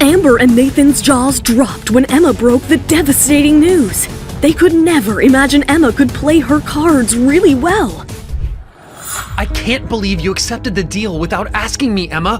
Amber and Nathan's jaws dropped when Emma broke the devastating news. They could never imagine Emma could play her cards really well. I can't believe you accepted the deal without asking me, Emma.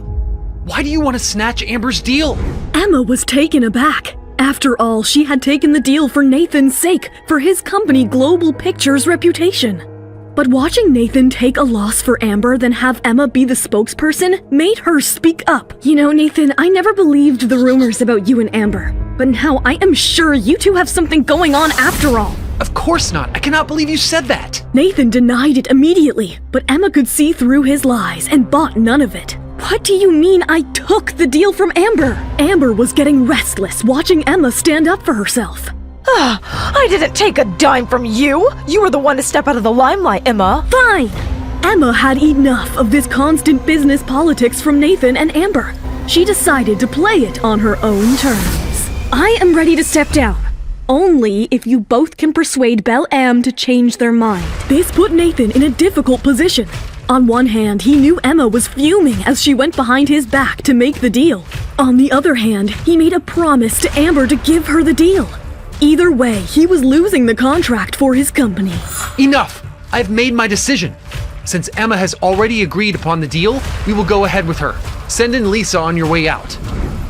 Why do you want to snatch Amber's deal? Emma was taken aback. After all, she had taken the deal for Nathan's sake, for his company Global Pictures' reputation. But watching Nathan take a loss for Amber, then have Emma be the spokesperson, made her speak up. You know, Nathan, I never believed the rumors about you and Amber, but now I am sure you two have something going on after all. Of course not. I cannot believe you said that. Nathan denied it immediately, but Emma could see through his lies and bought none of it. What do you mean I took the deal from Amber? Amber was getting restless watching Emma stand up for herself. I didn't take a dime from you. You were the one to step out of the limelight, Emma. Fine. Emma had enough of this constant business politics from Nathan and Amber. She decided to play it on her own terms. I am ready to step down. Only if you both can persuade Belle-Am to change their mind. This put Nathan in a difficult position. On one hand, he knew Emma was fuming as she went behind his back to make the deal. On the other hand, he made a promise to Amber to give her the deal. Either way, he was losing the contract for his company. Enough! I've made my decision. Since Emma has already agreed upon the deal, we will go ahead with her. Send in Lisa on your way out.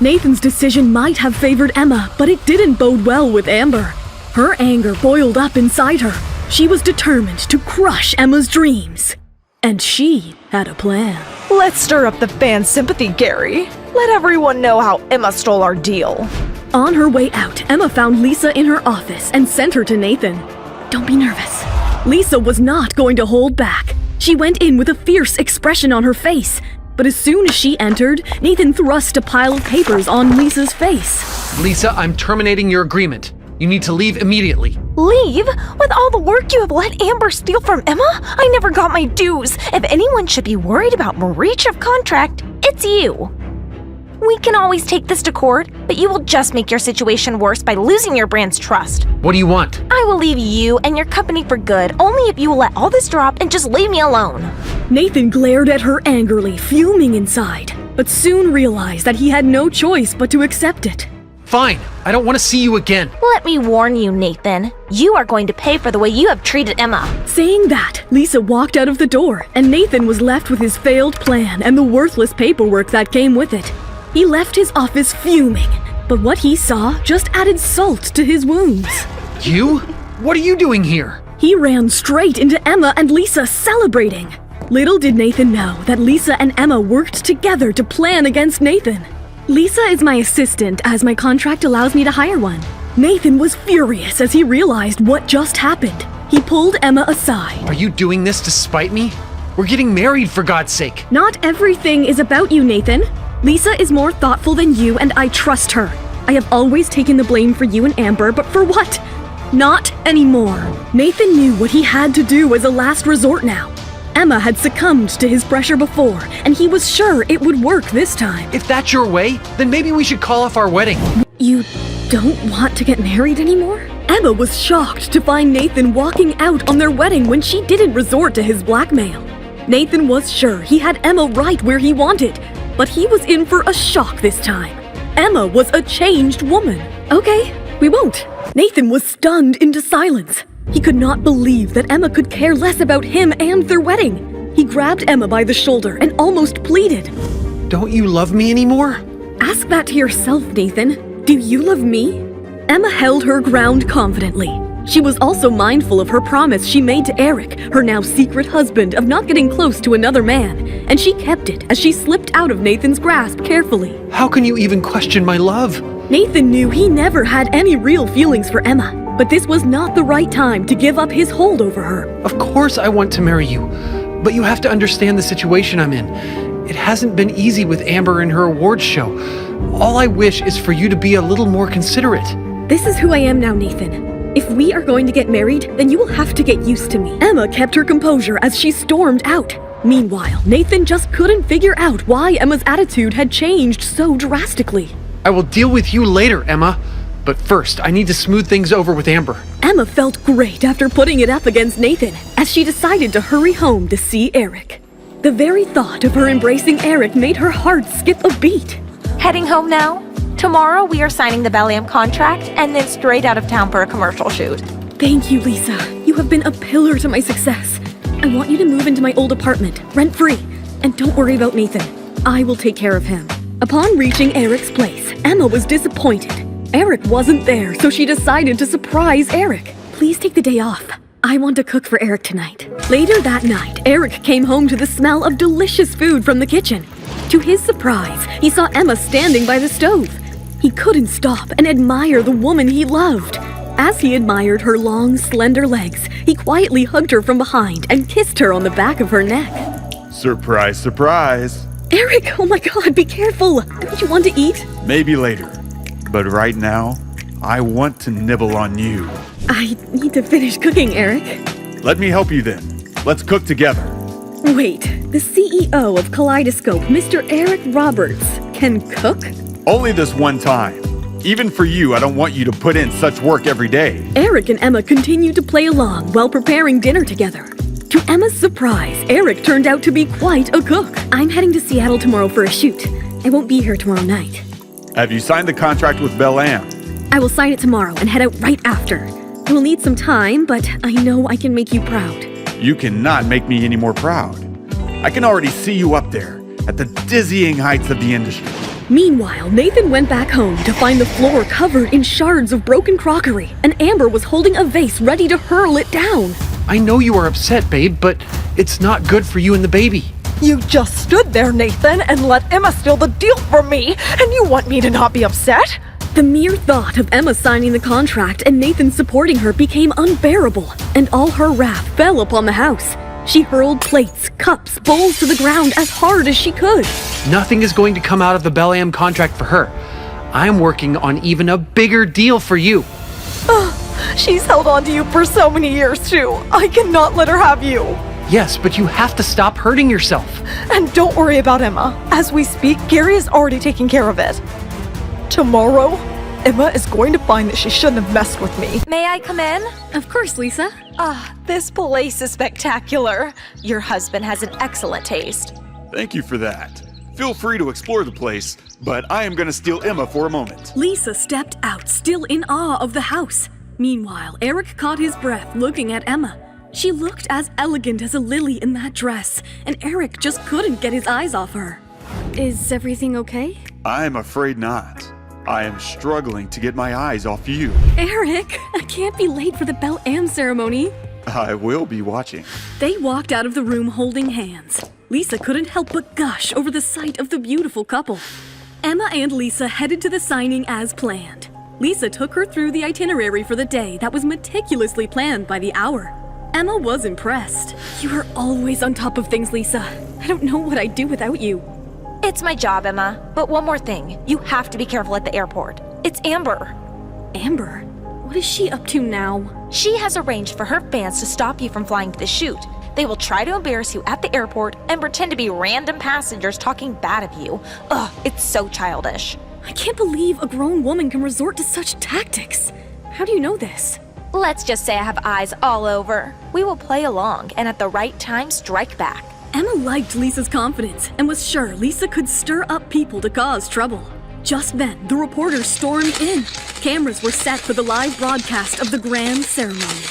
Nathan's decision might have favored Emma, but it didn't bode well with Amber. Her anger boiled up inside her. She was determined to crush Emma's dreams. And she had a plan. Let's stir up the fan sympathy, Gary. Let everyone know how Emma stole our deal. On her way out, Emma found Lisa in her office and sent her to Nathan. Don't be nervous. Lisa was not going to hold back. She went in with a fierce expression on her face. But as soon as she entered, Nathan thrust a pile of papers on Lisa's face. Lisa, I'm terminating your agreement. You need to leave immediately. Leave? With all the work you have let Amber steal from Emma? I never got my dues. If anyone should be worried about breach of contract, it's you. We can always take this to court, but you will just make your situation worse by losing your brand's trust. What do you want? I will leave you and your company for good, only if you will let all this drop and just leave me alone. Nathan glared at her angrily, fuming inside, but soon realized that he had no choice but to accept it. fine. I don't want to see you again. Let me warn you, Nathan. You are going to pay for the way you have treated Emma. Saying that, Lisa walked out of the door, and Nathan was left with his failed plan and the worthless paperwork that came with it. He left his office fuming, but what he saw just added salt to his wounds. You? What are you doing here? He ran straight into Emma and Lisa celebrating. Little did Nathan know that Lisa and Emma worked together to plan against Nathan. Lisa is my assistant, as my contract allows me to hire one. Nathan was furious as he realized what just happened. He pulled Emma aside. Are you doing this to spite me? We're getting married, for God's sake. Not everything is about you, Nathan. Lisa is more thoughtful than you, and I trust her. I have always taken the blame for you and Amber, but for what? Not anymore. Nathan knew what he had to do as a last resort now. Emma had succumbed to his pressure before, and he was sure it would work this time. If that's your way, then maybe we should call off our wedding. You don't want to get married anymore? Emma was shocked to find Nathan walking out on their wedding when she didn't resort to his blackmail. Nathan was sure he had Emma right where he wanted, but he was in for a shock this time. Emma was a changed woman. Okay, we won't. Nathan was stunned into silence. He could not believe that Emma could care less about him and their wedding. He grabbed Emma by the shoulder and almost pleaded. Don't you love me anymore? Ask that to yourself, Nathan. Do you love me? Emma held her ground confidently. She was also mindful of her promise she made to Eric, her now secret husband, of not getting close to another man, and she kept it as she slipped out of Nathan's grasp carefully. How can you even question my love? Nathan knew he never had any real feelings for Emma, but this was not the right time to give up his hold over her. Of course I want to marry you, but you have to understand the situation I'm in. It hasn't been easy with Amber and her awards show. All I wish is for you to be a little more considerate. This is who I am now, Nathan. If we are going to get married, then you will have to get used to me. Emma kept her composure as she stormed out. Meanwhile, Nathan just couldn't figure out why Emma's attitude had changed so drastically. I will deal with you later, Emma. But first, I need to smooth things over with Amber. Emma felt great after putting it up against Nathan, as she decided to hurry home to see Eric. The very thought of her embracing Eric made her heart skip a beat. Heading home now? Tomorrow we are signing the Bellium contract and then straight out of town for a commercial shoot. Thank you, Lisa. You have been a pillar to my success. I want you to move into my old apartment, rent-free. And don't worry about Nathan. I will take care of him. Upon reaching Eric's place, Emma was disappointed. Eric wasn't there, so she decided to surprise Eric. Please take the day off. I want to cook for Eric tonight. Later that night, Eric came home to the smell of delicious food from the kitchen. To his surprise, he saw Emma standing by the stove. He couldn't stop and admire the woman he loved. As he admired her long, slender legs, he quietly hugged her from behind and kissed her on the back of her neck. Surprise, surprise. Eric, oh my God, be careful. Don't you want to eat? Maybe later. But right now, I want to nibble on you. I need to finish cooking, Eric. Let me help you then. Let's cook together. Wait, the CEO of Kaleidoscope, Mr. Eric Roberts, can cook? Only this one time. Even for you, I don't want you to put in such work every day. Eric and Emma continued to play along while preparing dinner together. To Emma's surprise, Eric turned out to be quite a cook. I'm heading to Seattle tomorrow for a shoot. I won't be here tomorrow night. Have you signed the contract with Bellam? I will sign it tomorrow and head out right after. I will need some time, but I know I can make you proud. You cannot make me any more proud. I can already see you up there at the dizzying heights of the industry. Meanwhile, Nathan went back home to find the floor covered in shards of broken crockery, and Amber was holding a vase ready to hurl it down. I know you are upset, babe, but it's not good for you and the baby. You just stood there, Nathan, and let Emma steal the deal from me, and you want me to not be upset? The mere thought of Emma signing the contract and Nathan supporting her became unbearable, and all her wrath fell upon the house. She hurled plates, cups, bowls to the ground as hard as she could. Nothing is going to come out of the Bellam contract for her. I'm working on even a bigger deal for you. She's held on to you for so many years, too. I cannot let her have you. Yes, but you have to stop hurting yourself. And don't worry about Emma. As we speak, Gary is already taking care of it. Tomorrow, Emma is going to find that she shouldn't have messed with me. May I come in? Of course, Lisa. This place is spectacular. Your husband has an excellent taste. Thank you for that. Feel free to explore the place, but I am gonna steal Emma for a moment. Lisa stepped out, still in awe of the house. Meanwhile, Eric caught his breath looking at Emma. She looked as elegant as a lily in that dress, and Eric just couldn't get his eyes off her. Is everything okay? I'm afraid not. I am struggling to get my eyes off you. Eric, I can't be late for the Belle Am ceremony. I will be watching. They walked out of the room holding hands. Lisa couldn't help but gush over the sight of the beautiful couple. Emma and Lisa headed to the signing as planned. Lisa took her through the itinerary for the day that was meticulously planned by the hour. Emma was impressed. You are always on top of things, Lisa. I don't know what I'd do without you. It's my job, Emma. But one more thing. You have to be careful at the airport. It's Amber. Amber? What is she up to now? She has arranged for her fans to stop you from flying to the shoot. They will try to embarrass you at the airport and pretend to be random passengers talking bad of you. Ugh, it's so childish. I can't believe a grown woman can resort to such tactics. How do you know this? Let's just say I have eyes all over. We will play along and at the right time strike back. Emma liked Lisa's confidence and was sure Lisa could stir up people to cause trouble. Just then, the reporters stormed in. Cameras were set for the live broadcast of the grand ceremony.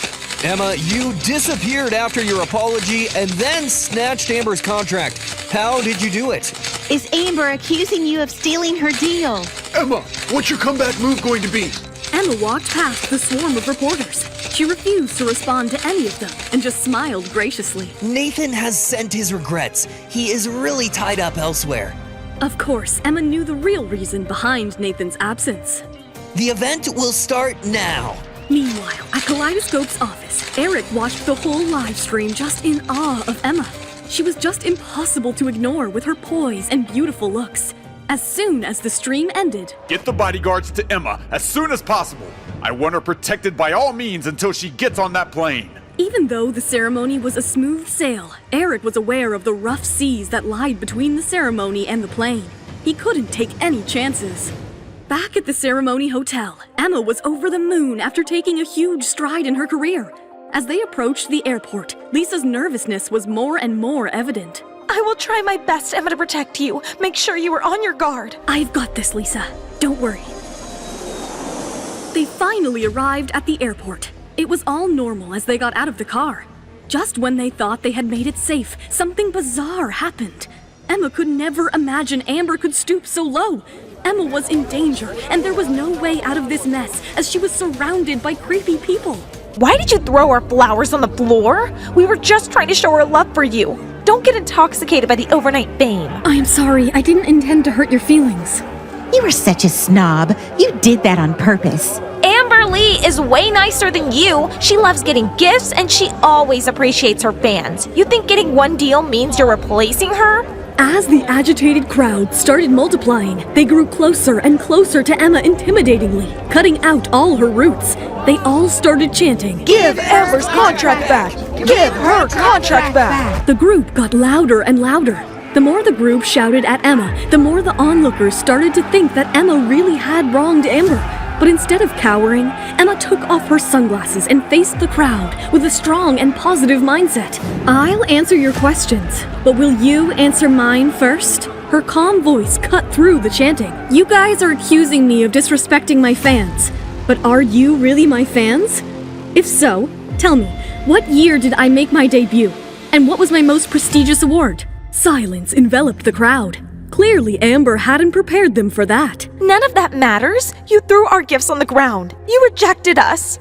Emma, you disappeared after your apology and then snatched Amber's contract. How did you do it? Is Amber accusing you of stealing her deal? Emma, what's your comeback move going to be? Emma walked past the swarm of reporters. She refused to respond to any of them and just smiled graciously. Nathan has sent his regrets. He is really tied up elsewhere. Of course, Emma knew the real reason behind Nathan's absence. The event will start now. Meanwhile, at Kaleidoscope's office, Eric watched the whole live stream just in awe of Emma. She was just impossible to ignore with her poise and beautiful looks. As soon as the stream ended, get the bodyguards to Emma as soon as possible. I want her protected by all means until she gets on that plane. Even though the ceremony was a smooth sail, Eric was aware of the rough seas that lied between the ceremony and the plane. He couldn't take any chances. Back at the ceremony hotel, Emma was over the moon after taking a huge stride in her career. As they approached the airport, Lisa's nervousness was more and more evident. I will try my best, Emma, to protect you. Make sure you are on your guard. I've got this, Lisa. Don't worry. They finally arrived at the airport. It was all normal as they got out of the car. Just when they thought they had made it safe, something bizarre happened. Emma could never imagine Amber could stoop so low. Emma was in danger, and there was no way out of this mess as she was surrounded by creepy people. Why did you throw our flowers on the floor? We were just trying to show our love for you. Don't get intoxicated by the overnight fame. I am sorry. I didn't intend to hurt your feelings. You were such a snob. You did that on purpose. Amber Lee is way nicer than you. She loves getting gifts and she always appreciates her fans. You think getting one deal means you're replacing her? As the agitated crowd started multiplying, they grew closer and closer to Emma intimidatingly, cutting out all her roots. They all started chanting, "Give Amber's contract back! Give her contract back!" The group got louder and louder. The more the group shouted at Emma, the more the onlookers started to think that Emma really had wronged Amber. But instead of cowering, Emma took off her sunglasses and faced the crowd with a strong and positive mindset. I'll answer your questions, but will you answer mine first? Her calm voice cut through the chanting. You guys are accusing me of disrespecting my fans, but are you really my fans? If so, tell me, what year did I make my debut? And what was my most prestigious award? Silence enveloped the crowd. Clearly, Amber hadn't prepared them for that. None of that matters. You threw our gifts on the ground. You rejected us.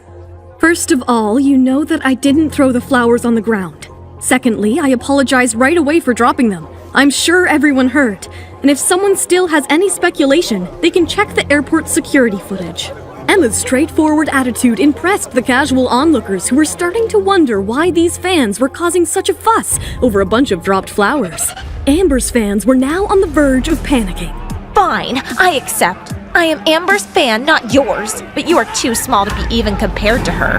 First of all, you know that I didn't throw the flowers on the ground. Secondly, I apologized right away for dropping them. I'm sure everyone heard. And if someone still has any speculation, they can check the airport security footage. Emma's straightforward attitude impressed the casual onlookers who were starting to wonder why these fans were causing such a fuss over a bunch of dropped flowers. Amber's fans were now on the verge of panicking. Fine, I accept. I am Amber's fan, not yours, but you are too small to be even compared to her.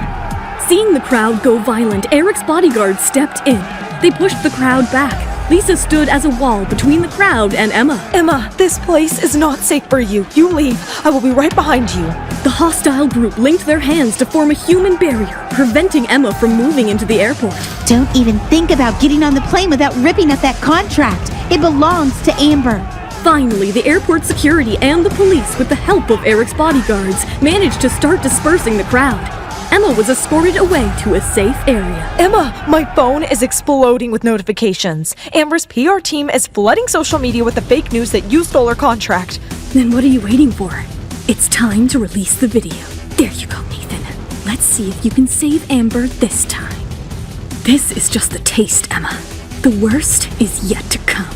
Seeing the crowd go violent, Eric's bodyguards stepped in. They pushed the crowd back. Lisa stood as a wall between the crowd and Emma. Emma, this place is not safe for you. You leave. I will be right behind you. The hostile group linked their hands to form a human barrier, preventing Emma from moving into the airport. Don't even think about getting on the plane without ripping up that contract. It belongs to Amber. Finally, the airport security and the police, with the help of Eric's bodyguards, managed to start dispersing the crowd. Emma was escorted away to a safe area. Emma, my phone is exploding with notifications. Amber's PR team is flooding social media with the fake news that you stole her contract. Then what are you waiting for? It's time to release the video. There you go, Nathan. Let's see if you can save Amber this time. This is just the taste, Emma. The worst is yet to come.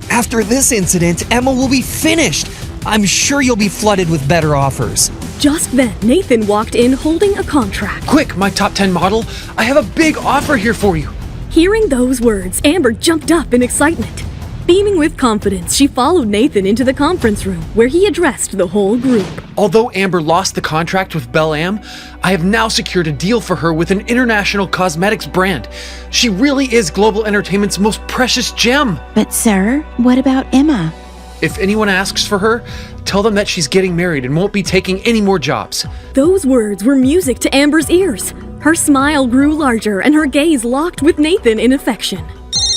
After this incident, Emma will be finished. I'm sure you'll be flooded with better offers. Just then, Nathan walked in holding a contract. Quick, my top 10 model, I have a big offer here for you. Hearing those words, Amber jumped up in excitement. Beaming with confidence, she followed Nathan into the conference room, where he addressed the whole group. Although Amber lost the contract with Belle Am, I have now secured a deal for her with an international cosmetics brand. She really is global entertainment's most precious gem. But sir, what about Emma? If anyone asks for her, tell them that she's getting married and won't be taking any more jobs. Those words were music to Amber's ears. Her smile grew larger and her gaze locked with Nathan in affection.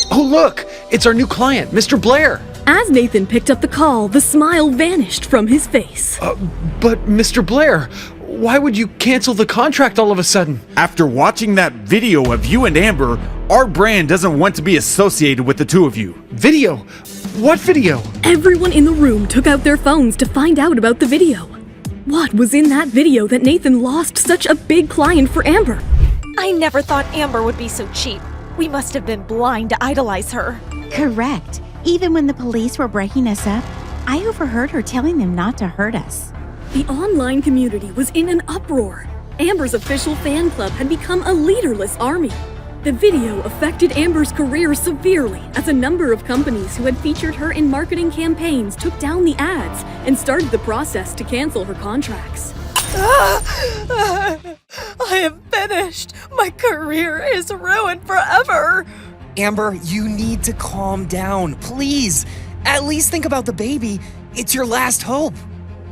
Oh look, it's our new client, Mr. Blair. As Nathan picked up the call, the smile vanished from his face. But Mr. Blair, why would you cancel the contract all of a sudden? After watching that video of you and Amber, our brand doesn't want to be associated with the two of you. Video? What video? Everyone in the room took out their phones to find out about the video. What was in that video that Nathan lost such a big client for Amber? I never thought Amber would be so cheap. We must have been blind to idolize her. Correct. Even when the police were breaking us up, I overheard her telling them not to hurt us. The online community was in an uproar. Amber's official fan club had become a leaderless army. The video affected Amber's career severely, as a number of companies who had featured her in marketing campaigns took down the ads and started the process to cancel her contracts. I am finished. My career is ruined forever. Amber, you need to calm down, please. At least think about the baby. It's your last hope.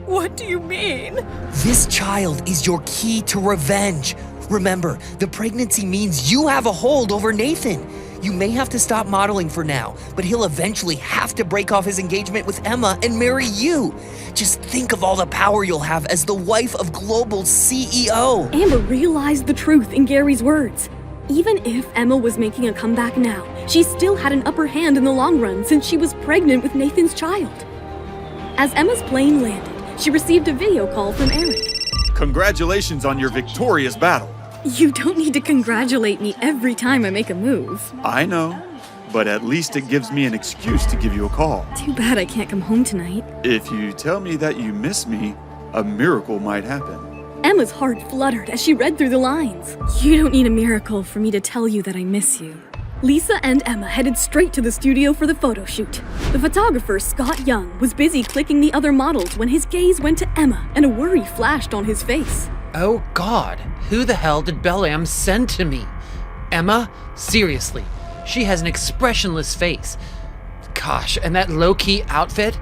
What do you mean? This child is your key to revenge. Remember, the pregnancy means you have a hold over Nathan. You may have to stop modeling for now, but he'll eventually have to break off his engagement with Emma and marry you. Just think of all the power you'll have as the wife of Global's CEO. Amber realized the truth in Gary's words. Even if Emma was making a comeback now, she still had an upper hand in the long run since she was pregnant with Nathan's child. As Emma's plane landed, she received a video call from Eric. Congratulations on your victorious battle. You don't need to congratulate me every time I make a move. I know, but at least it gives me an excuse to give you a call. Too bad I can't come home tonight. If you tell me that you miss me, a miracle might happen. Emma's heart fluttered as she read through the lines. You don't need a miracle for me to tell you that I miss you. Lisa and Emma headed straight to the studio for the photo shoot. The photographer, Scott Young, was busy clicking the other models when his gaze went to Emma and a worry flashed on his face. Oh God, who the hell did Belle Am send to me? Emma? Seriously, she has an expressionless face. Gosh, and that low-key outfit?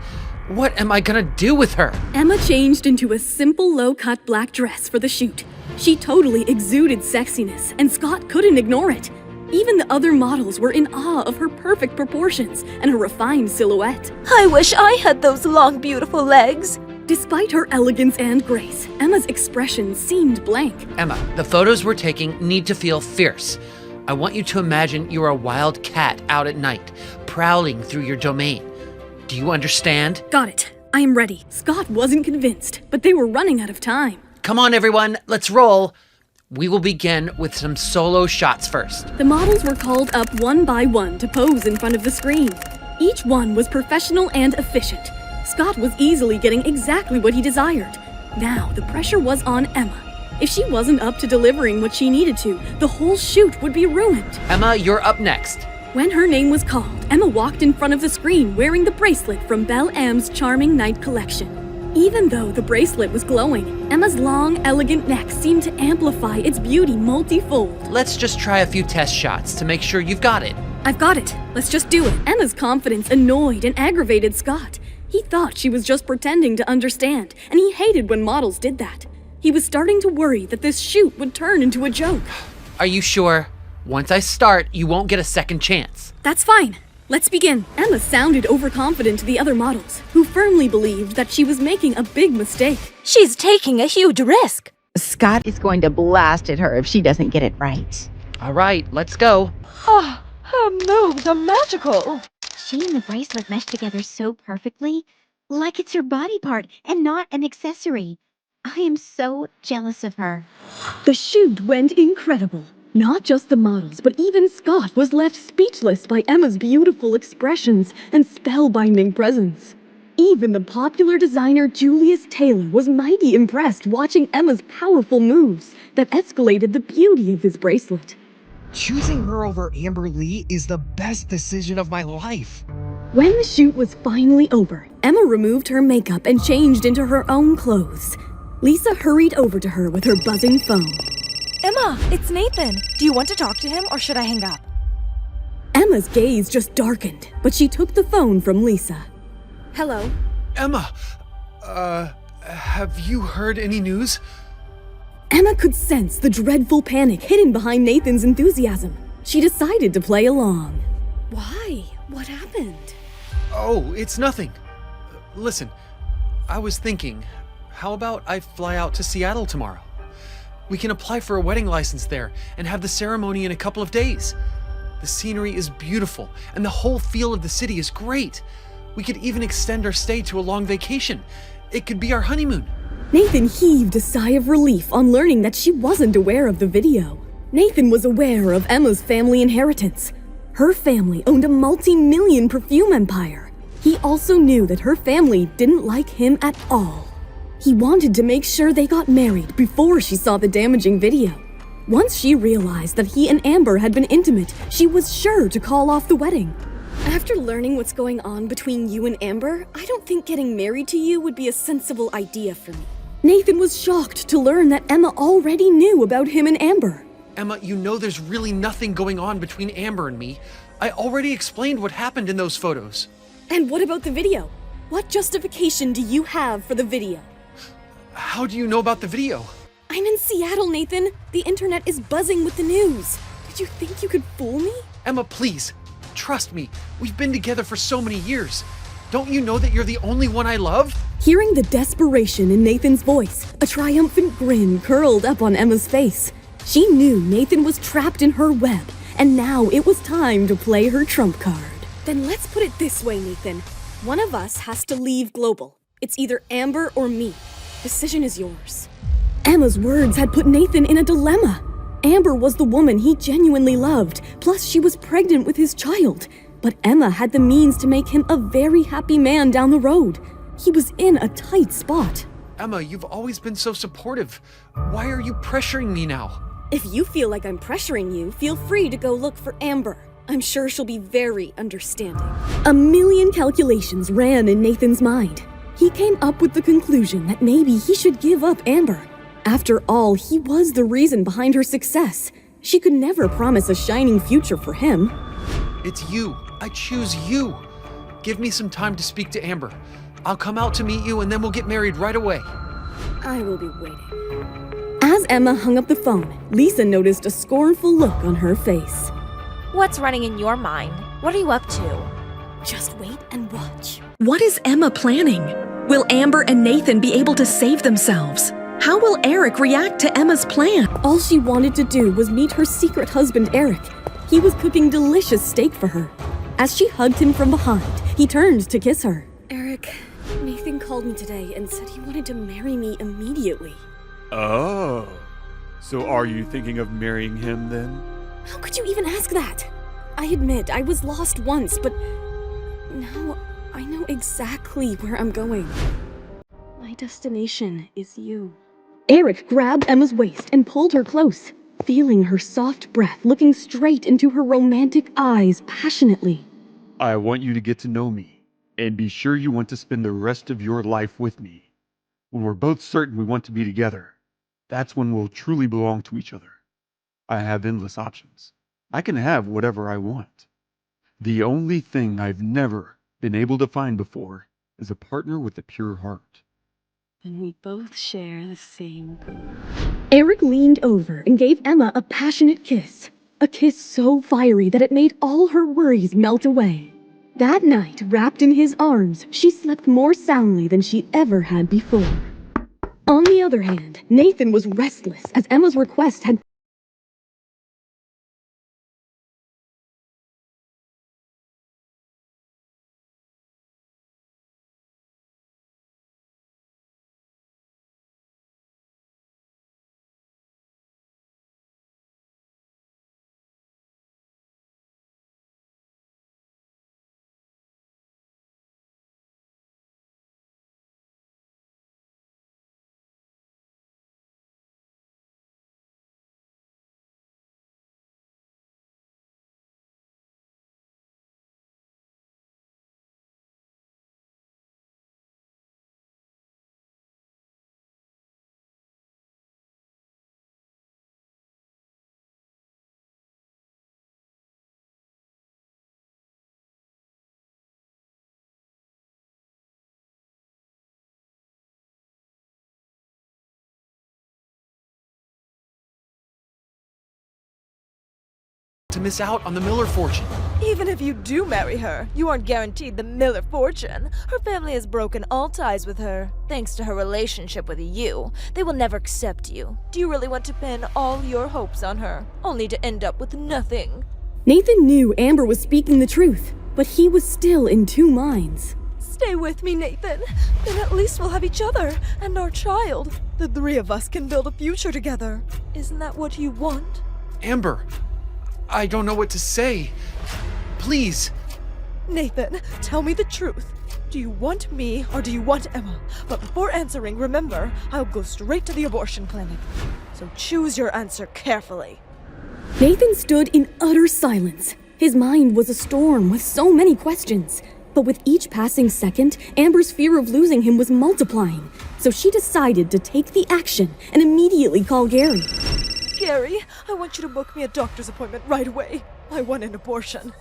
What am I gonna do with her? Emma changed into a simple low-cut black dress for the shoot. She totally exuded sexiness, and Scott couldn't ignore it. Even the other models were in awe of her perfect proportions and her refined silhouette. I wish I had those long, beautiful legs. Despite her elegance and grace, Emma's expression seemed blank. Emma, the photos we're taking need to feel fierce. I want you to imagine you're a wild cat out at night, prowling through your domain. Do you understand? Got it. I am ready. Scott wasn't convinced, but they were running out of time. Come on, everyone, let's roll. We will begin with some solo shots first. The models were called up one by one to pose in front of the screen. Each one was professional and efficient. Scott was easily getting exactly what he desired. Now, the pressure was on Emma. If she wasn't up to delivering what she needed to, the whole shoot would be ruined. Emma, you're up next. When her name was called, Emma walked in front of the screen wearing the bracelet from Belle Am's Charming Night collection. Even though the bracelet was glowing, Emma's long, elegant neck seemed to amplify its beauty multifold. Let's just try a few test shots to make sure you've got it. I've got it. Let's just do it. Emma's confidence annoyed and aggravated Scott. He thought she was just pretending to understand, and he hated when models did that. He was starting to worry that this shoot would turn into a joke. Are you sure? Once I start, you won't get a second chance. That's fine. Let's begin. Emma sounded overconfident to the other models, who firmly believed that she was making a big mistake. She's taking a huge risk. Scott is going to blast at her if she doesn't get it right. All right, let's go. Oh, her moves are magical. She and the bracelet mesh together so perfectly, like it's her body part and not an accessory. I am so jealous of her. The shoot went incredible. Not just the models, but even Scott was left speechless by Emma's beautiful expressions and spellbinding presence. Even the popular designer Julius Taylor was mighty impressed watching Emma's powerful moves that escalated the beauty of his bracelet. Choosing her over Amber Lee is the best decision of my life. When the shoot was finally over, Emma removed her makeup and changed into her own clothes. Lisa hurried over to her with her buzzing phone. Emma, it's Nathan. Do you want to talk to him or should I hang up? Emma's gaze just darkened, but she took the phone from Lisa. Hello? Emma, have you heard any news? Emma could sense the dreadful panic hidden behind Nathan's enthusiasm. She decided to play along. Why? What happened? Oh, it's nothing. Listen, I was thinking, how about I fly out to Seattle tomorrow? We can apply for a wedding license there and have the ceremony in a couple of days. The scenery is beautiful and the whole feel of the city is great. We could even extend our stay to a long vacation. It could be our honeymoon. Nathan heaved a sigh of relief on learning that she wasn't aware of the video. Nathan was aware of Emma's family inheritance. Her family owned a multi-million perfume empire. He also knew that her family didn't like him at all. He wanted to make sure they got married before she saw the damaging video. Once she realized that he and Amber had been intimate, she was sure to call off the wedding. After learning what's going on between you and Amber, I don't think getting married to you would be a sensible idea for me. Nathan was shocked to learn that Emma already knew about him and Amber. Emma, you know there's really nothing going on between Amber and me. I already explained what happened in those photos. And what about the video? What justification do you have for the video? How do you know about the video? I'm in Seattle, Nathan. The internet is buzzing with the news. Did you think you could fool me? Emma, please. Trust me. We've been together for so many years. Don't you know that you're the only one I love? Hearing the desperation in Nathan's voice, a triumphant grin curled up on Emma's face. She knew Nathan was trapped in her web, and now it was time to play her trump card. Then let's put it this way, Nathan. One of us has to leave Global. It's either Amber or me. Decision is yours. Emma's words had put Nathan in a dilemma. Amber was the woman he genuinely loved, plus she was pregnant with his child. But Emma had the means to make him a very happy man down the road. He was in a tight spot. Emma, you've always been so supportive. Why are you pressuring me now? If you feel like I'm pressuring you, feel free to go look for Amber. I'm sure she'll be very understanding. A million calculations ran in Nathan's mind. He came up with the conclusion that maybe he should give up Amber. After all, he was the reason behind her success. She could never promise a shining future for him. It's you. I choose you. Give me some time to speak to Amber. I'll come out to meet you and then we'll get married right away. I will be waiting. As Emma hung up the phone, Lisa noticed a scornful look on her face. What's running in your mind? What are you up to? Just wait and watch. What is Emma planning? Will Amber and Nathan be able to save themselves? How will Eric react to Emma's plan? All she wanted to do was meet her secret husband, Eric. He was cooking delicious steak for her. As she hugged him from behind, he turned to kiss her. Eric, Nathan called me today and said he wanted to marry me immediately. Oh, so are you thinking of marrying him then? How could you even ask that? I admit I was lost once, but now I know exactly where I'm going. My destination is you. Eric grabbed Emma's waist and pulled her close, feeling her soft breath looking straight into her romantic eyes passionately. I want you to get to know me, and be sure you want to spend the rest of your life with me. When we're both certain we want to be together, that's when we'll truly belong to each other. I have endless options. I can have whatever I want. The only thing I've never been able to find before is a partner with a pure heart. Then we both share the same goal. Eric leaned over and gave Emma a passionate kiss. A kiss so fiery that it made all her worries melt away. That night, wrapped in his arms, she slept more soundly than she ever had before. On the other hand, Nathan was restless as Emma's request had to miss out on the Miller fortune. Even if you do marry her, you aren't guaranteed the Miller fortune. Her family has broken all ties with her, thanks to her relationship with you. They will never accept you. Do you really want to pin all your hopes on her, only to end up with nothing? Nathan knew Amber was speaking the truth, but he was still in two minds. Stay with me, Nathan. Then at least we'll have each other and our child. The three of us can build a future together. Isn't that what you want? Amber, I don't know what to say. Please. Nathan, tell me the truth. Do you want me or do you want Emma? But before answering, remember, I'll go straight to the abortion clinic. So choose your answer carefully. Nathan stood in utter silence. His mind was a storm with so many questions. But with each passing second, Amber's fear of losing him was multiplying. So she decided to take the action and immediately call Gary. Gary, I want you to book me a doctor's appointment right away. I want an abortion.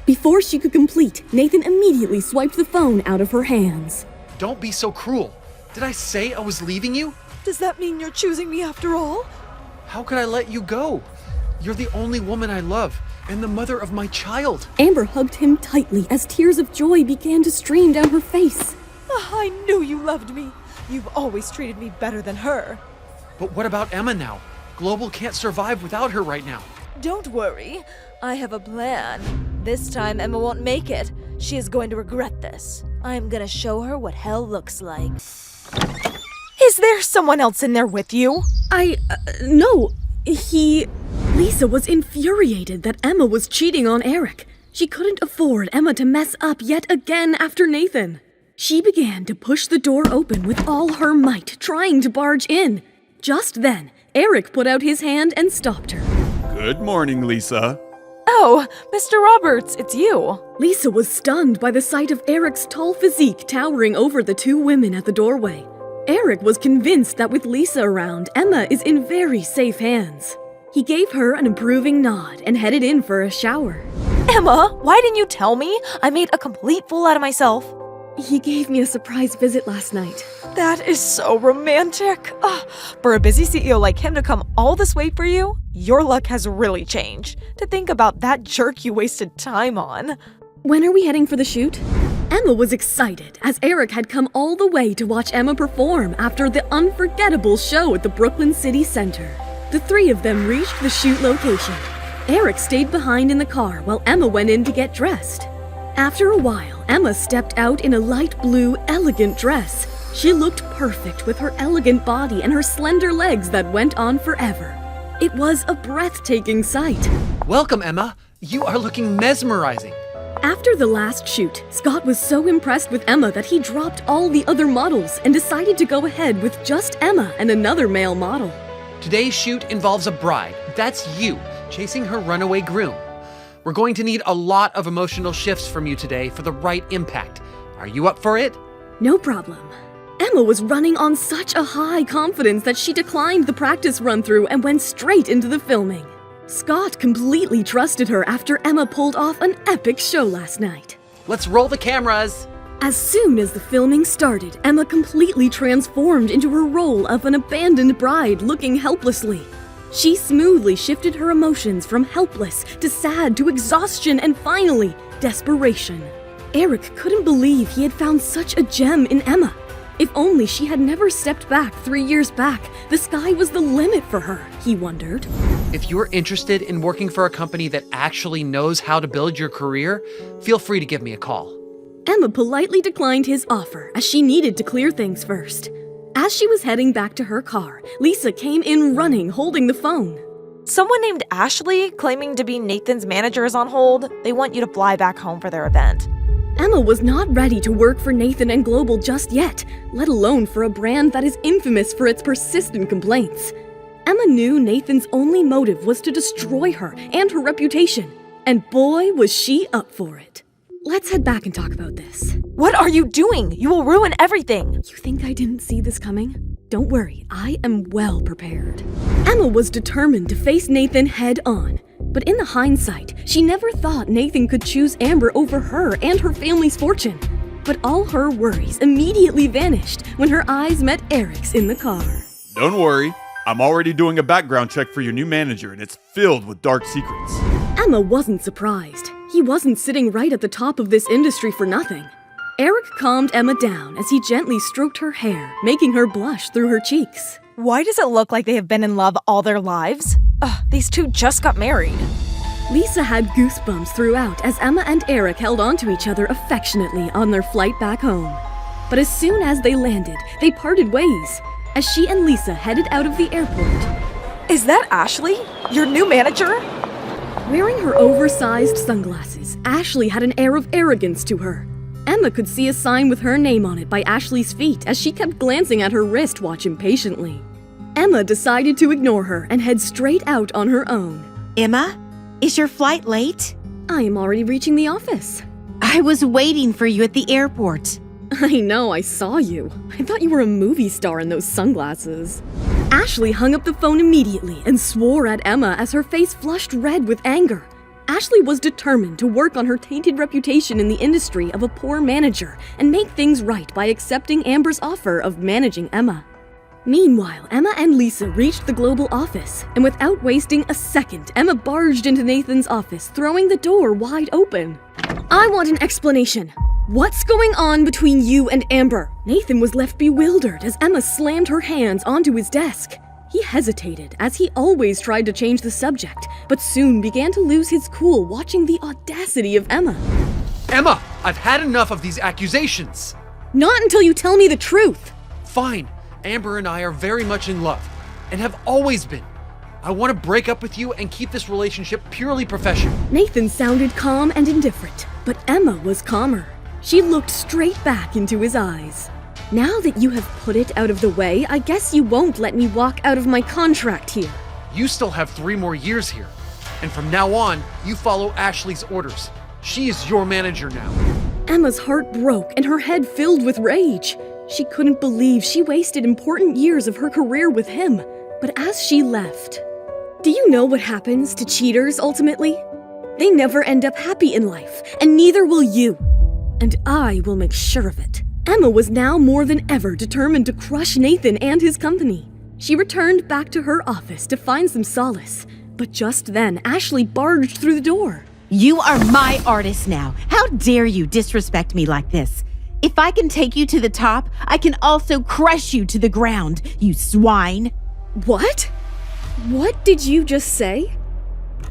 Before she could complete, Nathan immediately swiped the phone out of her hands. Don't be so cruel. Did I say I was leaving you? Does that mean you're choosing me after all? How could I let you go? You're the only woman I love, and the mother of my child. Amber hugged him tightly as tears of joy began to stream down her face. I knew you loved me. You've always treated me better than her. But what about Emma now? Global can't survive without her right now. Don't worry. I have a plan. This time Emma won't make it. She is going to regret this. I'm gonna show her what hell looks like. Is there someone else in there with you? No. Lisa was infuriated that Emma was cheating on Eric. She couldn't afford Emma to mess up yet again after Nathan. She began to push the door open with all her might, trying to barge in. Just then, Eric put out his hand and stopped her. Good morning, Lisa. Oh, Mr. Roberts, it's you. Lisa was stunned by the sight of Eric's tall physique towering over the two women at the doorway. Eric was convinced that with Lisa around, Emma is in very safe hands. He gave her an approving nod and headed in for a shower. Emma, why didn't you tell me? I made a complete fool out of myself. He gave me a surprise visit last night. That is so romantic. For a busy CEO like him to come all this way for you, your luck has really changed. To think about that jerk you wasted time on. When are we heading for the shoot? Emma was excited, as Eric had come all the way to watch Emma perform after the unforgettable show at the Brooklyn City Center. The three of them reached the shoot location. Eric stayed behind in the car while Emma went in to get dressed. After a while, Emma stepped out in a light blue, elegant dress. She looked perfect with her elegant body and her slender legs that went on forever. It was a breathtaking sight. Welcome, Emma. You are looking mesmerizing. After the last shoot, Scott was so impressed with Emma that he dropped all the other models and decided to go ahead with just Emma and another male model. Today's shoot involves a bride. That's you, chasing her runaway groom. We're going to need a lot of emotional shifts from you today for the right impact. Are you up for it? No problem. Emma was running on such a high confidence that she declined the practice run-through and went straight into the filming. Scott completely trusted her after Emma pulled off an epic show last night. Let's roll the cameras. As soon as the filming started, Emma completely transformed into her role of an abandoned bride looking helplessly. She smoothly shifted her emotions from helpless to sad to exhaustion and finally, desperation. Eric couldn't believe he had found such a gem in Emma. If only she had never stepped back 3 years back, the sky was the limit for her, he wondered. If you're interested in working for a company that actually knows how to build your career, feel free to give me a call. Emma politely declined his offer as she needed to clear things first. As she was heading back to her car, Lisa came in running, holding the phone. Someone named Ashley, claiming to be Nathan's manager, is on hold. They want you to fly back home for their event. Emma was not ready to work for Nathan and Global just yet, let alone for a brand that is infamous for its persistent complaints. Emma knew Nathan's only motive was to destroy her and her reputation, and boy, was she up for it. Let's head back and talk about this. What are you doing? You will ruin everything. You think I didn't see this coming? Don't worry, I am well prepared. Emma was determined to face Nathan head on. But in the hindsight, she never thought Nathan could choose Amber over her and her family's fortune. But all her worries immediately vanished when her eyes met Eric's in the car. Don't worry, I'm already doing a background check for your new manager and it's filled with dark secrets. Emma wasn't surprised. He wasn't sitting right at the top of this industry for nothing. Eric calmed Emma down as he gently stroked her hair, making her blush through her cheeks. Why does it look like they have been in love all their lives? These two just got married. Lisa had goosebumps throughout as Emma and Eric held onto each other affectionately on their flight back home. But as soon as they landed, they parted ways as she and Lisa headed out of the airport. Is that Ashley? Your new manager? Wearing her oversized sunglasses, Ashley had an air of arrogance to her. Emma could see a sign with her name on it by Ashley's feet as she kept glancing at her wristwatch impatiently. Emma decided to ignore her and head straight out on her own. Emma, is your flight late? I am already reaching the office. I was waiting for you at the airport. I know, I saw you. I thought you were a movie star in those sunglasses. Ashley hung up the phone immediately and swore at Emma as her face flushed red with anger. Ashley was determined to work on her tainted reputation in the industry of a poor manager and make things right by accepting Amber's offer of managing Emma. Meanwhile, Emma and Lisa reached the Global office, and without wasting a second, Emma barged into Nathan's office, throwing the door wide open. I want an explanation. What's going on between you and Amber? Nathan was left bewildered as Emma slammed her hands onto his desk. He hesitated, as he always tried to change the subject, but soon began to lose his cool watching the audacity of Emma. Emma, I've had enough of these accusations. Not until you tell me the truth. Fine. Amber and I are very much in love, and have always been. I want to break up with you and keep this relationship purely professional. Nathan sounded calm and indifferent, but Emma was calmer. She looked straight back into his eyes. Now that you have put it out of the way, I guess you won't let me walk out of my contract here. You still have 3 more years here, and from now on, you follow Ashley's orders. She is your manager now. Emma's heart broke and her head filled with rage. She couldn't believe she wasted important years of her career with him. But as she left, do you know what happens to cheaters ultimately? They never end up happy in life, and neither will you. And I will make sure of it. Emma was now more than ever determined to crush Nathan and his company. She returned back to her office to find some solace. But just then, Ashley barged through the door. You are my artist now. How dare you disrespect me like this? If I can take you to the top, I can also crush you to the ground, you swine. What? What did you just say?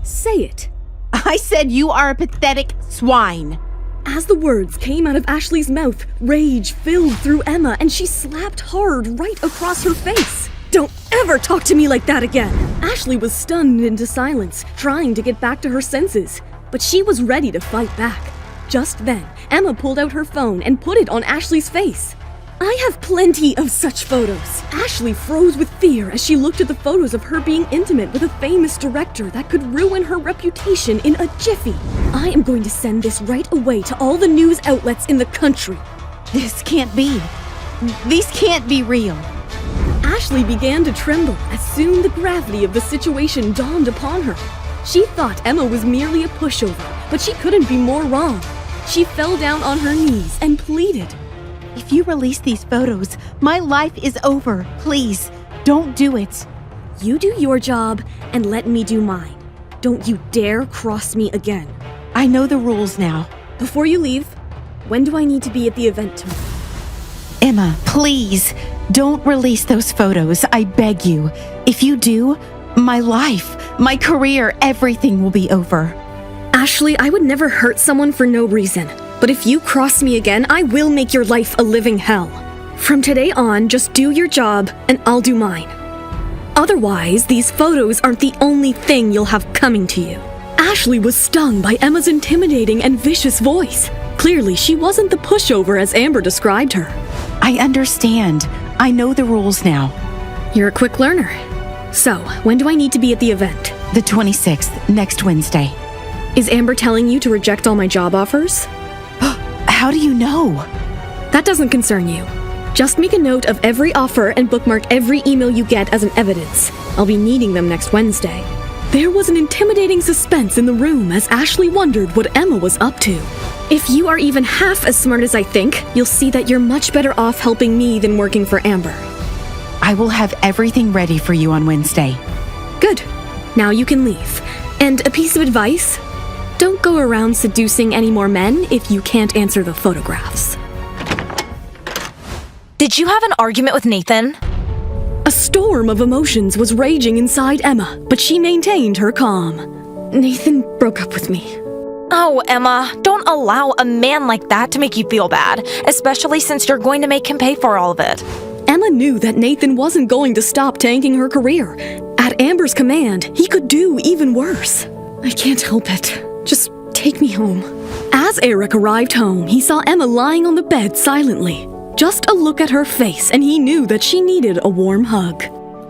Say it. I said you are a pathetic swine. As the words came out of Ashley's mouth, rage filled through Emma and she slapped hard right across her face. Don't ever talk to me like that again! Ashley was stunned into silence, trying to get back to her senses. But she was ready to fight back. Just then, Emma pulled out her phone and put it on Ashley's face. I have plenty of such photos. Ashley froze with fear as she looked at the photos of her being intimate with a famous director that could ruin her reputation in a jiffy. I am going to send this right away to all the news outlets in the country. This can't be. These can't be real. Ashley began to tremble as soon the gravity of the situation dawned upon her. She thought Emma was merely a pushover, but she couldn't be more wrong. She fell down on her knees and pleaded. If you release these photos, my life is over. Please, don't do it. You do your job and let me do mine. Don't you dare cross me again. I know the rules now. Before you leave, when do I need to be at the event tomorrow? Emma, please, don't release those photos. I beg you. If you do, my life, my career, everything will be over. Ashley, I would never hurt someone for no reason. But if you cross me again, I will make your life a living hell. From today on, just do your job and I'll do mine. Otherwise, these photos aren't the only thing you'll have coming to you. Ashley was stung by Emma's intimidating and vicious voice. Clearly, she wasn't the pushover as Amber described her. I understand. I know the rules now. You're a quick learner. So, when do I need to be at the event? The 26th, next Wednesday. Is Amber telling you to reject all my job offers? How do you know? That doesn't concern you. Just make a note of every offer and bookmark every email you get as an evidence. I'll be needing them next Wednesday. There was an intimidating suspense in the room as Ashley wondered what Emma was up to. If you are even half as smart as I think, you'll see that you're much better off helping me than working for Amber. I will have everything ready for you on Wednesday. Good. Now you can leave. And a piece of advice: don't go around seducing any more men if you can't answer the photographs. Did you have an argument with Nathan? A storm of emotions was raging inside Emma, but she maintained her calm. Nathan broke up with me. Oh, Emma, don't allow a man like that to make you feel bad, especially since you're going to make him pay for all of it. Emma knew that Nathan wasn't going to stop tanking her career. At Amber's command, he could do even worse. I can't help it. Just take me home. As Eric arrived home, he saw Emma lying on the bed silently. Just a look at her face, and he knew that she needed a warm hug.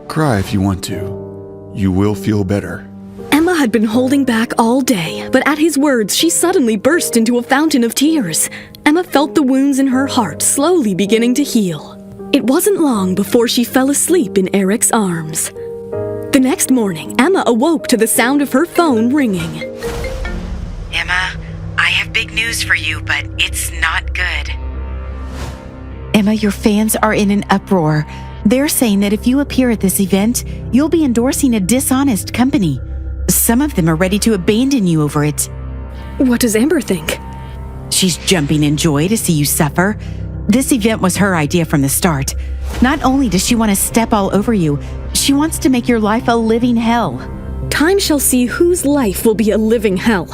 Cry if you want to. You will feel better. Emma had been holding back all day, but at his words, she suddenly burst into a fountain of tears. Emma felt the wounds in her heart slowly beginning to heal. It wasn't long before she fell asleep in Eric's arms. The next morning, Emma awoke to the sound of her phone ringing. Emma, I have big news for you, but it's not good. Emma, your fans are in an uproar. They're saying that if you appear at this event, you'll be endorsing a dishonest company. Some of them are ready to abandon you over it. What does Amber think? She's jumping in joy to see you suffer. This event was her idea from the start. Not only does she want to step all over you, she wants to make your life a living hell. Time shall see whose life will be a living hell.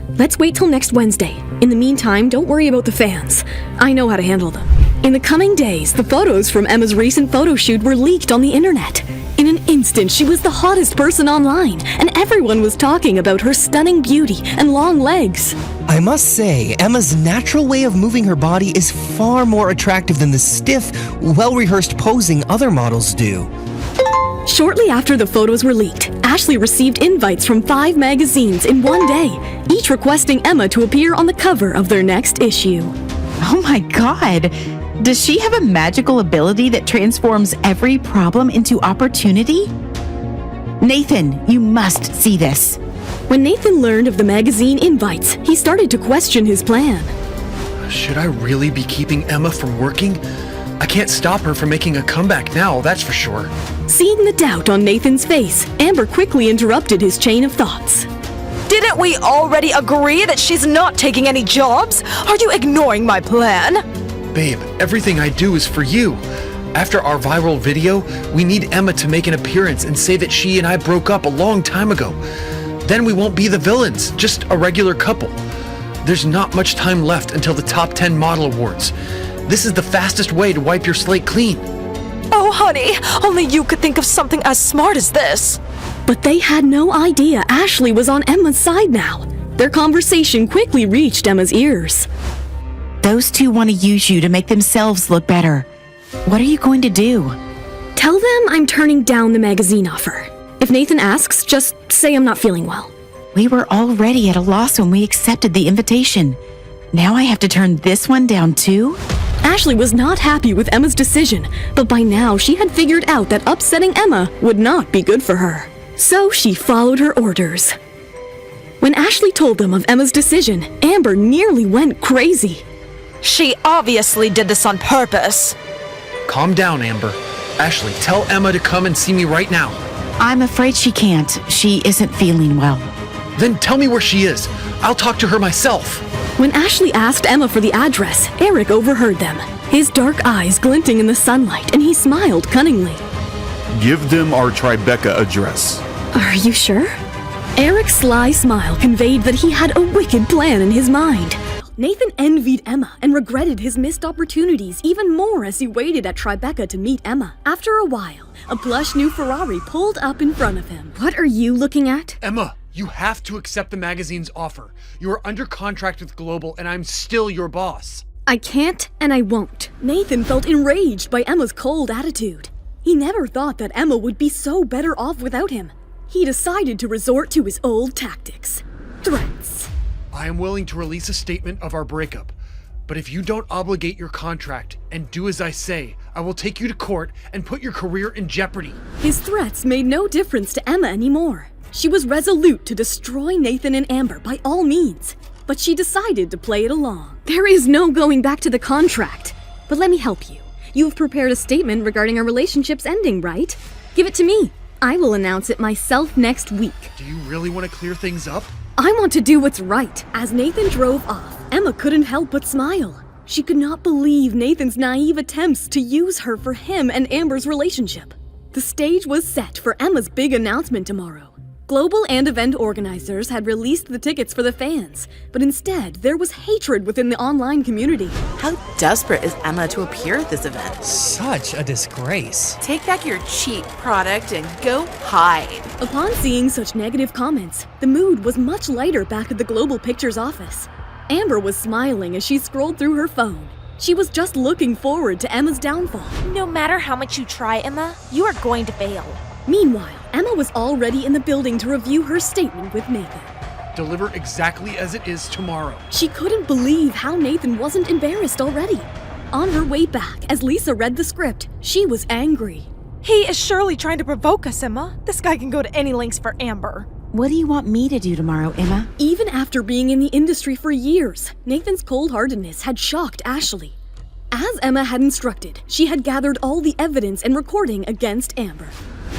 Let's wait till next Wednesday. In the meantime, don't worry about the fans. I know how to handle them. In the coming days, the photos from Emma's recent photo shoot were leaked on the internet. In an instant, she was the hottest person online, and everyone was talking about her stunning beauty and long legs. I must say, Emma's natural way of moving her body is far more attractive than the stiff, well-rehearsed posing other models do. Shortly after the photos were leaked, Ashley received invites from 5 magazines in one day, each requesting Emma to appear on the cover of their next issue. Oh my God! Does she have a magical ability that transforms every problem into opportunity? Nathan, you must see this. When Nathan learned of the magazine invites, he started to question his plan. Should I really be keeping Emma from working? I can't stop her from making a comeback now, that's for sure. Seeing the doubt on Nathan's face, Amber quickly interrupted his chain of thoughts. Didn't we already agree that she's not taking any jobs? Are you ignoring my plan? Babe, everything I do is for you. After our viral video, we need Emma to make an appearance and say that she and I broke up a long time ago. Then we won't be the villains, just a regular couple. There's not much time left until the top 10 model awards. This is the fastest way to wipe your slate clean. Oh, honey, only you could think of something as smart as this. But they had no idea Ashley was on Emma's side now. Their conversation quickly reached Emma's ears. Those two want to use you to make themselves look better. What are you going to do? Tell them I'm turning down the magazine offer. If Nathan asks, just say I'm not feeling well. We were already at a loss when we accepted the invitation. Now I have to turn this one down too? Ashley was not happy with Emma's decision, but by now she had figured out that upsetting Emma would not be good for her. So she followed her orders. When Ashley told them of Emma's decision, Amber nearly went crazy. She obviously did this on purpose. Calm down, Amber. Ashley, tell Emma to come and see me right now. I'm afraid she can't. She isn't feeling well. Then tell me where she is. I'll talk to her myself. When Ashley asked Emma for the address, Eric overheard them, his dark eyes glinting in the sunlight, and he smiled cunningly. Give them our Tribeca address. Are you sure? Eric's sly smile conveyed that he had a wicked plan in his mind. Nathan envied Emma and regretted his missed opportunities even more as he waited at Tribeca to meet Emma. After a while, a plush new Ferrari pulled up in front of him. What are you looking at? Emma, you have to accept the magazine's offer. You are under contract with Global, and I'm still your boss. I can't and I won't. Nathan felt enraged by Emma's cold attitude. He never thought that Emma would be so better off without him. He decided to resort to his old tactics. Threats. I am willing to release a statement of our breakup, but if you don't obligate your contract and do as I say, I will take you to court and put your career in jeopardy. His threats made no difference to Emma anymore. She was resolute to destroy Nathan and Amber by all means, but she decided to play it along. There is no going back to the contract, but let me help you. You've prepared a statement regarding our relationship's ending, right? Give it to me. I will announce it myself next week. Do you really want to clear things up? I want to do what's right. As Nathan drove off, Emma couldn't help but smile. She could not believe Nathan's naive attempts to use her for him and Amber's relationship. The stage was set for Emma's big announcement tomorrow. Global and event organizers had released the tickets for the fans, but instead there was hatred within the online community. How desperate is Emma to appear at this event? Such a disgrace. Take back your cheap product and go hide. Upon seeing such negative comments, the mood was much lighter back at the Global Pictures office. Amber was smiling as she scrolled through her phone. She was just looking forward to Emma's downfall. No matter how much you try, Emma, you are going to fail. Meanwhile, Emma was already in the building to review her statement with Nathan. Deliver exactly as it is tomorrow. She couldn't believe how Nathan wasn't embarrassed already. On her way back, as Lisa read the script, she was angry. He is surely trying to provoke us, Emma. This guy can go to any lengths for Amber. What do you want me to do tomorrow, Emma? Even after being in the industry for years, Nathan's cold-heartedness had shocked Ashley. As Emma had instructed, she had gathered all the evidence and recording against Amber.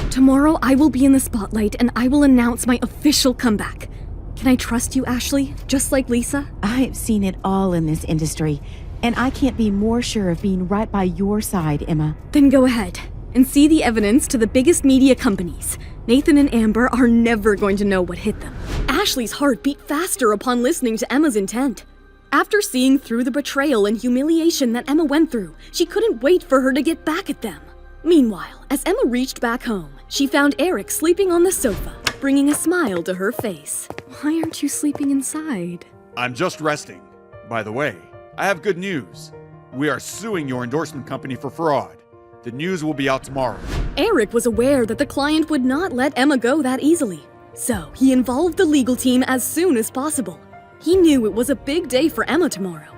Tomorrow I will be in the spotlight and I will announce my official comeback. Can I trust you, Ashley? Just like Lisa? I've seen it all in this industry, and I can't be more sure of being right by your side, Emma. Then go ahead and see the evidence to the biggest media companies. Nathan and Amber are never going to know what hit them. Ashley's heart beat faster upon listening to Emma's intent. After seeing through the betrayal and humiliation that Emma went through, she couldn't wait for her to get back at them. Meanwhile, as Emma reached back home, she found Eric sleeping on the sofa, bringing a smile to her face. Why aren't you sleeping inside? I'm just resting. By the way, I have good news. We are suing your endorsement company for fraud. The news will be out tomorrow. Eric was aware that the client would not let Emma go that easily, so he involved the legal team as soon as possible. He knew it was a big day for Emma tomorrow.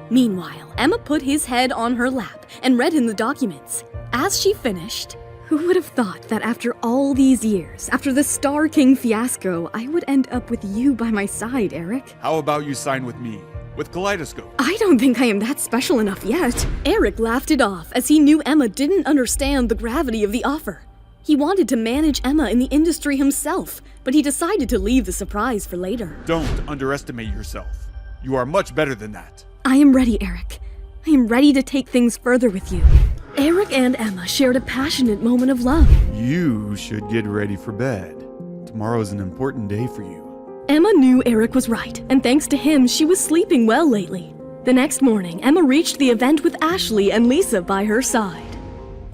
Meanwhile, Emma put his head on her lap and read him the documents. As she finished, who would have thought that after all these years, after the Star King fiasco, I would end up with you by my side, Eric? How about you sign with me? With Kaleidoscope? I don't think I am that special enough yet. Eric laughed it off as he knew Emma didn't understand the gravity of the offer. He wanted to manage Emma in the industry himself, but he decided to leave the surprise for later. Don't underestimate yourself. You are much better than that. I am ready, Eric. I am ready to take things further with you. Eric and Emma shared a passionate moment of love. You should get ready for bed. Tomorrow's an important day for you. Emma knew Eric was right, and thanks to him, she was sleeping well lately. The next morning, Emma reached the event with Ashley and Lisa by her side.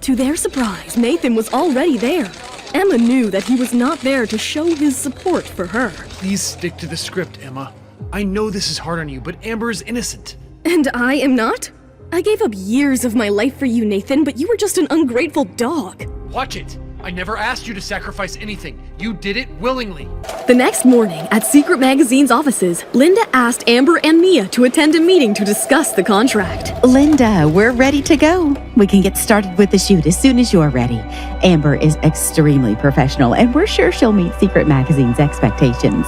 To their surprise, Nathan was already there. Emma knew that he was not there to show his support for her. Please stick to the script, Emma. I know this is hard on you, but Amber is innocent. And I am not? I gave up years of my life for you, Nathan, but you were just an ungrateful dog. Watch it. I never asked you to sacrifice anything. You did it willingly. The next morning, at Secret Magazine's offices, Linda asked Amber and Mia to attend a meeting to discuss the contract. Linda, we're ready to go. We can get started with the shoot as soon as you're ready. Amber is extremely professional, and we're sure she'll meet Secret Magazine's expectations.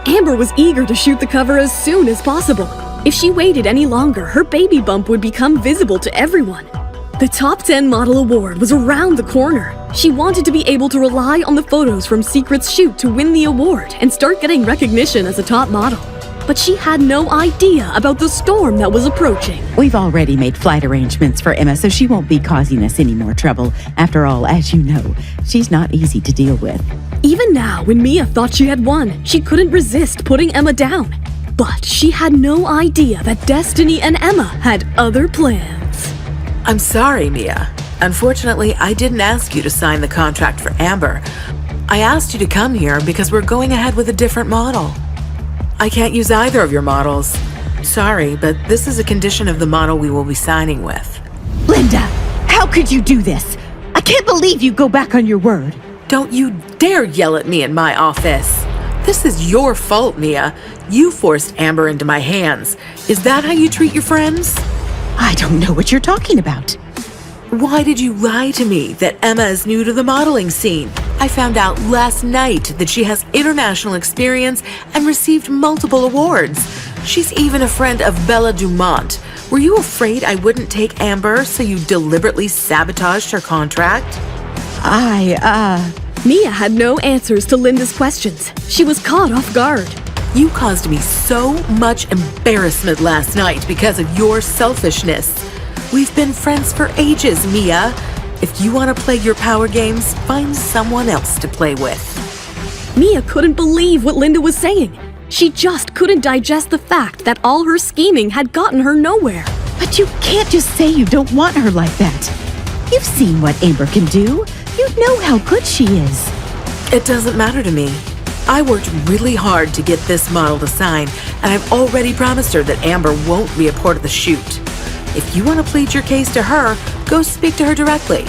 Amber was eager to shoot the cover as soon as possible. If she waited any longer, her baby bump would become visible to everyone. The Top 10 Model Award was around the corner. She wanted to be able to rely on the photos from Secret's shoot to win the award and start getting recognition as a top model. But she had no idea about the storm that was approaching. We've already made flight arrangements for Emma, so she won't be causing us any more trouble. After all, as you know, she's not easy to deal with. Even now, when Mia thought she had won, she couldn't resist putting Emma down. But she had no idea that Destiny and Emma had other plans. I'm sorry, Mia. Unfortunately, I didn't ask you to sign the contract for Amber. I asked you to come here because we're going ahead with a different model. I can't use either of your models. Sorry, but this is a condition of the model we will be signing with. Linda, how could you do this? I can't believe you go back on your word. Don't you dare yell at me in my office. This is your fault, Mia. You forced Amber into my hands. Is that how you treat your friends? I don't know what you're talking about. Why did you lie to me that Emma is new to the modeling scene? I found out last night that she has international experience and received multiple awards. She's even a friend of Bella Dumont. Were you afraid I wouldn't take Amber, so you deliberately sabotaged her contract? Mia had no answers to Linda's questions. She was caught off guard. You caused me so much embarrassment last night because of your selfishness. We've been friends for ages, Mia. If you want to play your power games, find someone else to play with. Mia couldn't believe what Linda was saying. She just couldn't digest the fact that all her scheming had gotten her nowhere. But you can't just say you don't want her like that. You've seen what Amber can do. You know how good she is. It doesn't matter to me. I worked really hard to get this model to sign, and I've already promised her that Amber won't be a part of the shoot. If you want to plead your case to her, go speak to her directly.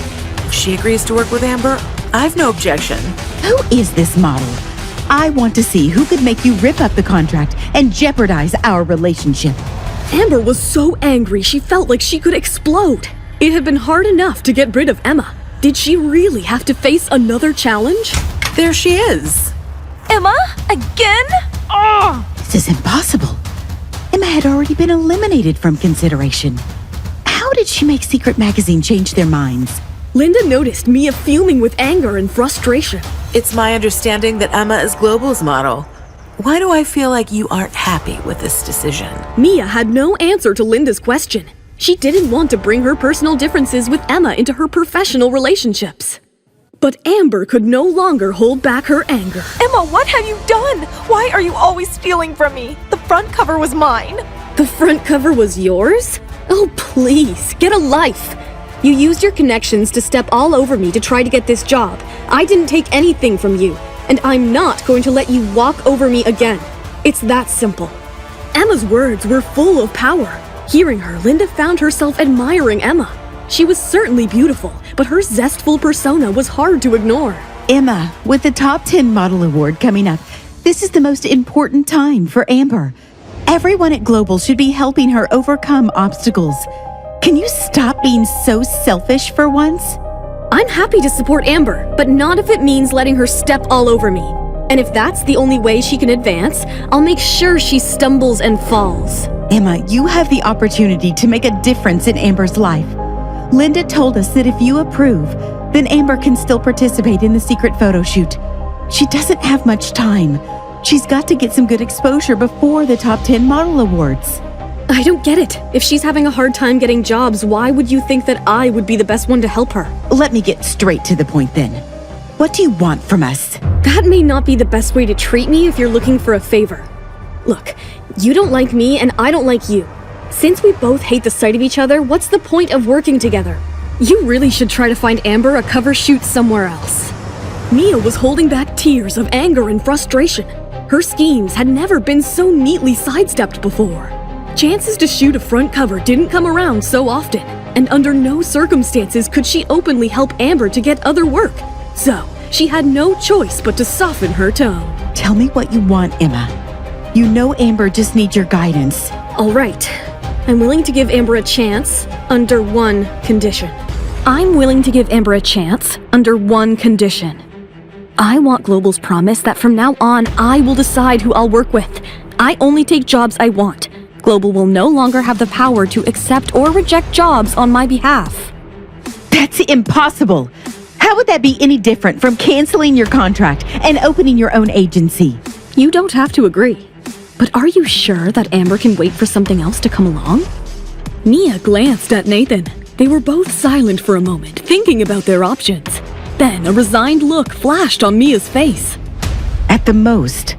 If she agrees to work with Amber, I've no objection. Who is this model? I want to see who could make you rip up the contract and jeopardize our relationship. Amber was so angry she felt like she could explode. It had been hard enough to get rid of Emma. Did she really have to face another challenge? There she is. Emma? Again? Oh! This is impossible. Emma had already been eliminated from consideration. How did she make Secret Magazine change their minds? Linda noticed Mia fuming with anger and frustration. It's my understanding that Emma is Global's model. Why do I feel like you aren't happy with this decision? Mia had no answer to Linda's question. She didn't want to bring her personal differences with Emma into her professional relationships. But Amber could no longer hold back her anger. Emma, what have you done? Why are you always stealing from me? The front cover was mine. The front cover was yours? Oh, please, get a life. You used your connections to step all over me to try to get this job. I didn't take anything from you, and I'm not going to let you walk over me again. It's that simple. Emma's words were full of power. Hearing her, Linda found herself admiring Emma. She was certainly beautiful, but her zestful persona was hard to ignore. Emma, with the Top 10 Model Award coming up, this is the most important time for Amber. Everyone at Global should be helping her overcome obstacles. Can you stop being so selfish for once? I'm happy to support Amber, but not if it means letting her step all over me. And if that's the only way she can advance, I'll make sure she stumbles and falls. Emma, you have the opportunity to make a difference in Amber's life. Linda told us that if you approve, then Amber can still participate in the secret photo shoot. She doesn't have much time. She's got to get some good exposure before the Top 10 Model Awards. I don't get it. If she's having a hard time getting jobs, why would you think that I would be the best one to help her? Let me get straight to the point then. What do you want from us? That may not be the best way to treat me if you're looking for a favor. Look, you don't like me and I don't like you. Since we both hate the sight of each other, what's the point of working together? You really should try to find Amber a cover shoot somewhere else. Mia was holding back tears of anger and frustration. Her schemes had never been so neatly sidestepped before. Chances to shoot a front cover didn't come around so often, and under no circumstances could she openly help Amber to get other work. So, she had no choice but to soften her tone. Tell me what you want, Emma. You know Amber just needs your guidance. All right. I'm willing to give Amber a chance under one condition. I'm willing to give Amber a chance under one condition. I want Global's promise that from now on, I will decide who I'll work with. I only take jobs I want. Global will no longer have the power to accept or reject jobs on my behalf. That's impossible. How would that be any different from canceling your contract and opening your own agency? You don't have to agree. But are you sure that Amber can wait for something else to come along? Mia glanced at Nathan. They were both silent for a moment, thinking about their options. Then a resigned look flashed on Mia's face. At the most,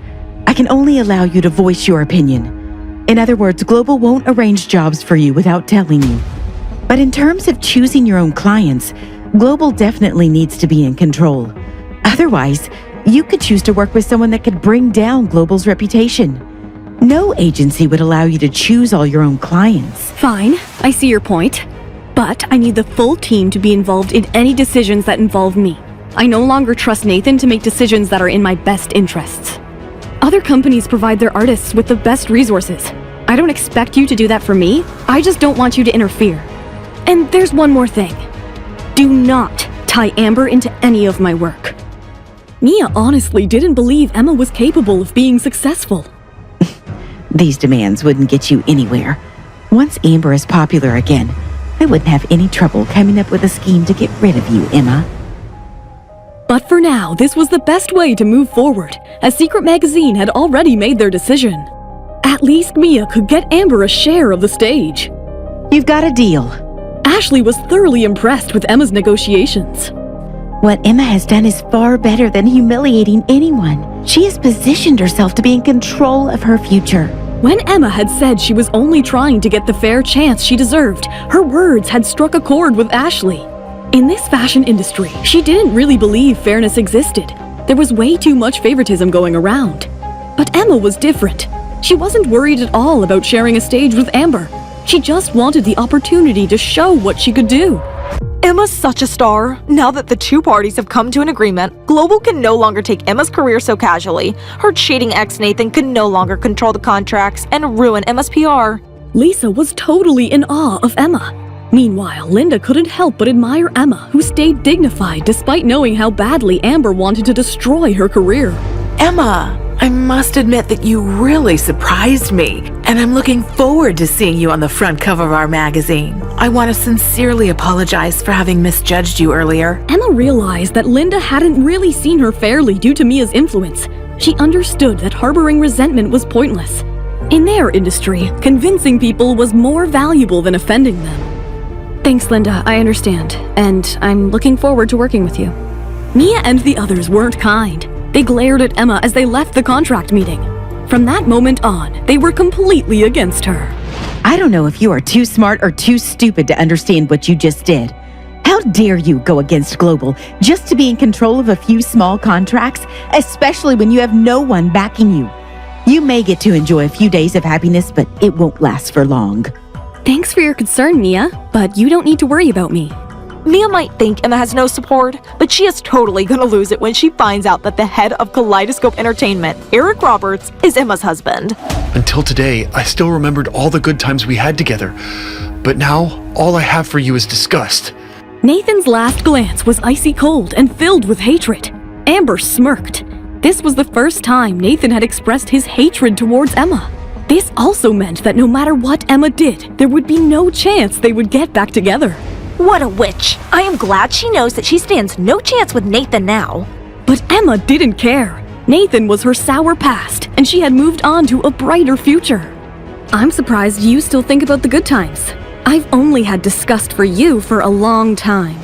I can only allow you to voice your opinion. In other words, Global won't arrange jobs for you without telling you. But in terms of choosing your own clients, Global definitely needs to be in control. Otherwise, you could choose to work with someone that could bring down Global's reputation. No agency would allow you to choose all your own clients. Fine, I see your point. But I need the full team to be involved in any decisions that involve me. I no longer trust Nathan to make decisions that are in my best interests. Other companies provide their artists with the best resources. I don't expect you to do that for me. I just don't want you to interfere. And there's one more thing. Do not tie Amber into any of my work. Mia honestly didn't believe Emma was capable of being successful. These demands wouldn't get you anywhere. Once Amber is popular again, I wouldn't have any trouble coming up with a scheme to get rid of you, Emma. But for now, this was the best way to move forward, as Secret Magazine had already made their decision. At least Mia could get Amber a share of the stage. You've got a deal. Ashley was thoroughly impressed with Emma's negotiations. What Emma has done is far better than humiliating anyone. She has positioned herself to be in control of her future. When Emma had said she was only trying to get the fair chance she deserved, her words had struck a chord with Ashley. In this fashion industry, she didn't really believe fairness existed. There was way too much favoritism going around. But Emma was different. She wasn't worried at all about sharing a stage with Amber. She just wanted the opportunity to show what she could do. Emma's such a star. Now that the two parties have come to an agreement, Global can no longer take Emma's career so casually. Her cheating ex Nathan can no longer control the contracts and ruin Emma's PR. Lisa was totally in awe of Emma. Meanwhile, Linda couldn't help but admire Emma, who stayed dignified despite knowing how badly Amber wanted to destroy her career. Emma, I must admit that you really surprised me, and I'm looking forward to seeing you on the front cover of our magazine. I want to sincerely apologize for having misjudged you earlier. Emma realized that Linda hadn't really seen her fairly due to Mia's influence. She understood that harboring resentment was pointless. In their industry, convincing people was more valuable than offending them. Thanks, Linda, I understand, and I'm looking forward to working with you. Mia and the others weren't kind. They glared at Emma as they left the contract meeting. From that moment on, they were completely against her. I don't know if you are too smart or too stupid to understand what you just did. How dare you go against Global just to be in control of a few small contracts, especially when you have no one backing you. You may get to enjoy a few days of happiness, but it won't last for long. Thanks for your concern, Mia, but you don't need to worry about me. Mia might think Emma has no support, but she is totally gonna lose it when she finds out that the head of Kaleidoscope Entertainment, Eric Roberts, is Emma's husband. Until today, I still remembered all the good times we had together. But now, all I have for you is disgust. Nathan's last glance was icy cold and filled with hatred. Amber smirked. This was the first time Nathan had expressed his hatred towards Emma. This also meant that no matter what Emma did, there would be no chance they would get back together. What a witch! I am glad she knows that she stands no chance with Nathan now. But Emma didn't care. Nathan was her sour past, and she had moved on to a brighter future. I'm surprised you still think about the good times. I've only had disgust for you for a long time.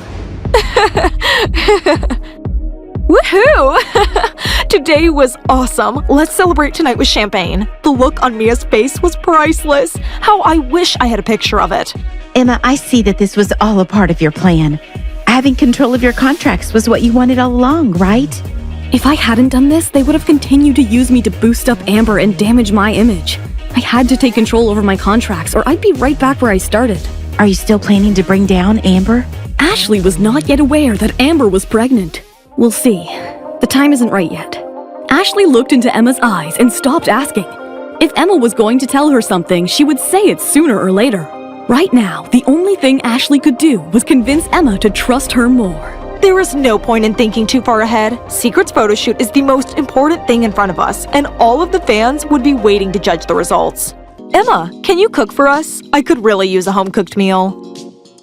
Woohoo! Today was awesome. Let's celebrate tonight with champagne. The look on Mia's face was priceless. How I wish I had a picture of it. Emma, I see that this was all a part of your plan. Having control of your contracts was what you wanted all along, right? If I hadn't done this, they would have continued to use me to boost up Amber and damage my image. I had to take control over my contracts, or I'd be right back where I started. Are you still planning to bring down Amber? Ashley was not yet aware that Amber was pregnant. We'll see. The time isn't right yet. Ashley looked into Emma's eyes and stopped asking. If Emma was going to tell her something, she would say it sooner or later. Right now, the only thing Ashley could do was convince Emma to trust her more. There is no point in thinking too far ahead. Secret's photo shoot is the most important thing in front of us, and all of the fans would be waiting to judge the results. Emma, can you cook for us? I could really use a home-cooked meal.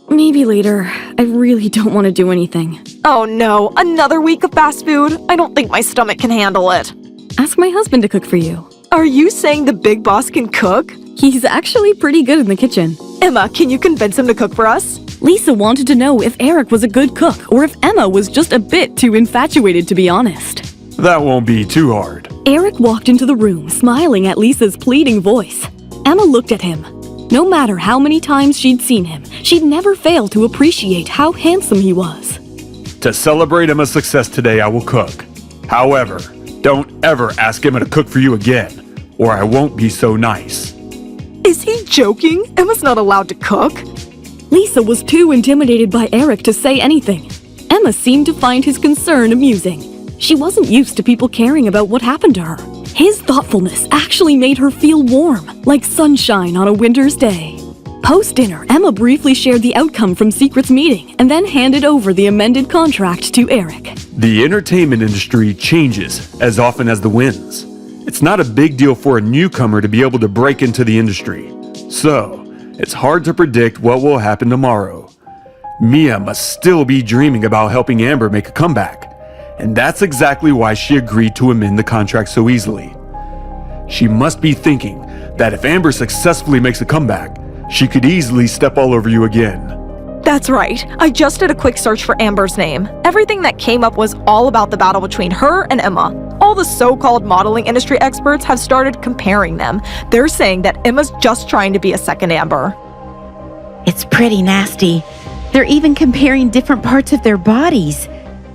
Maybe later. I really don't want to do anything. Oh no, another week of fast food? I don't think my stomach can handle it. Ask my husband to cook for you. Are you saying the big boss can cook? He's actually pretty good in the kitchen. Emma, can you convince him to cook for us? Lisa wanted to know if Eric was a good cook or if Emma was just a bit too infatuated, to be honest. That won't be too hard. Eric walked into the room, smiling at Lisa's pleading voice. Emma looked at him. No matter how many times she'd seen him, she'd never failed to appreciate how handsome he was. To celebrate Emma's success today, I will cook. However, don't ever ask Emma to cook for you again, or I won't be so nice. Is he joking? Emma's not allowed to cook. Lisa was too intimidated by Eric to say anything. Emma seemed to find his concern amusing. She wasn't used to people caring about what happened to her. His thoughtfulness actually made her feel warm, like sunshine on a winter's day. Post-dinner, Emma briefly shared the outcome from Secret's meeting and then handed over the amended contract to Eric. The entertainment industry changes as often as the winds. It's not a big deal for a newcomer to be able to break into the industry. So, it's hard to predict what will happen tomorrow. Mia must still be dreaming about helping Amber make a comeback, and that's exactly why she agreed to amend the contract so easily. She must be thinking that if Amber successfully makes a comeback, she could easily step all over you again. That's right. I just did a quick search for Amber's name. Everything that came up was all about the battle between her and Emma. All the so-called modeling industry experts have started comparing them. They're saying that Emma's just trying to be a second Amber. It's pretty nasty. They're even comparing different parts of their bodies.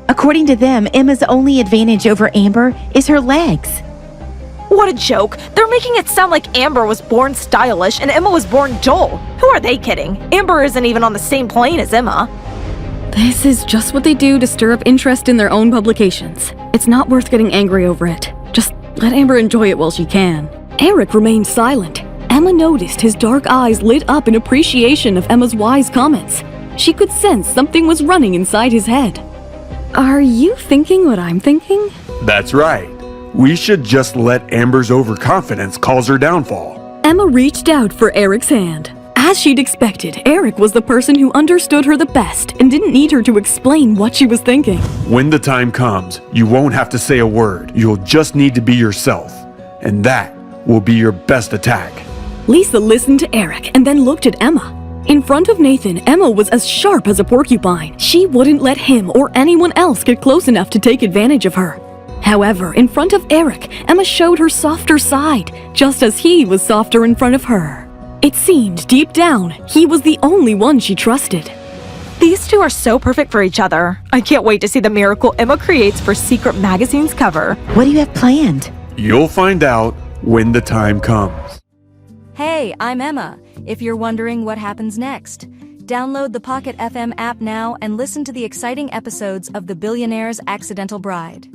According to them, Emma's only advantage over Amber is her legs. What a joke. They're making it sound like Amber was born stylish and Emma was born dull. Who are they kidding? Amber isn't even on the same plane as Emma. This is just what they do to stir up interest in their own publications. It's not worth getting angry over it. Just let Amber enjoy it while she can. Eric remained silent. Emma noticed his dark eyes lit up in appreciation of Emma's wise comments. She could sense something was running inside his head. Are you thinking what I'm thinking? That's right. We should just let Amber's overconfidence cause her downfall. Emma reached out for Eric's hand. As she'd expected, Eric was the person who understood her the best and didn't need her to explain what she was thinking. When the time comes, you won't have to say a word. You'll just need to be yourself. And that will be your best attack. Lisa listened to Eric and then looked at Emma. In front of Nathan, Emma was as sharp as a porcupine. She wouldn't let him or anyone else get close enough to take advantage of her. However, in front of Eric, Emma showed her softer side, just as he was softer in front of her. It seemed, deep down, he was the only one she trusted. These two are so perfect for each other. I can't wait to see the miracle Emma creates for Secret Magazine's cover. What do you have planned? You'll find out when the time comes. Hey, I'm Emma. If you're wondering what happens next, download the Pocket FM app now and listen to the exciting episodes of The Billionaire's Accidental Bride.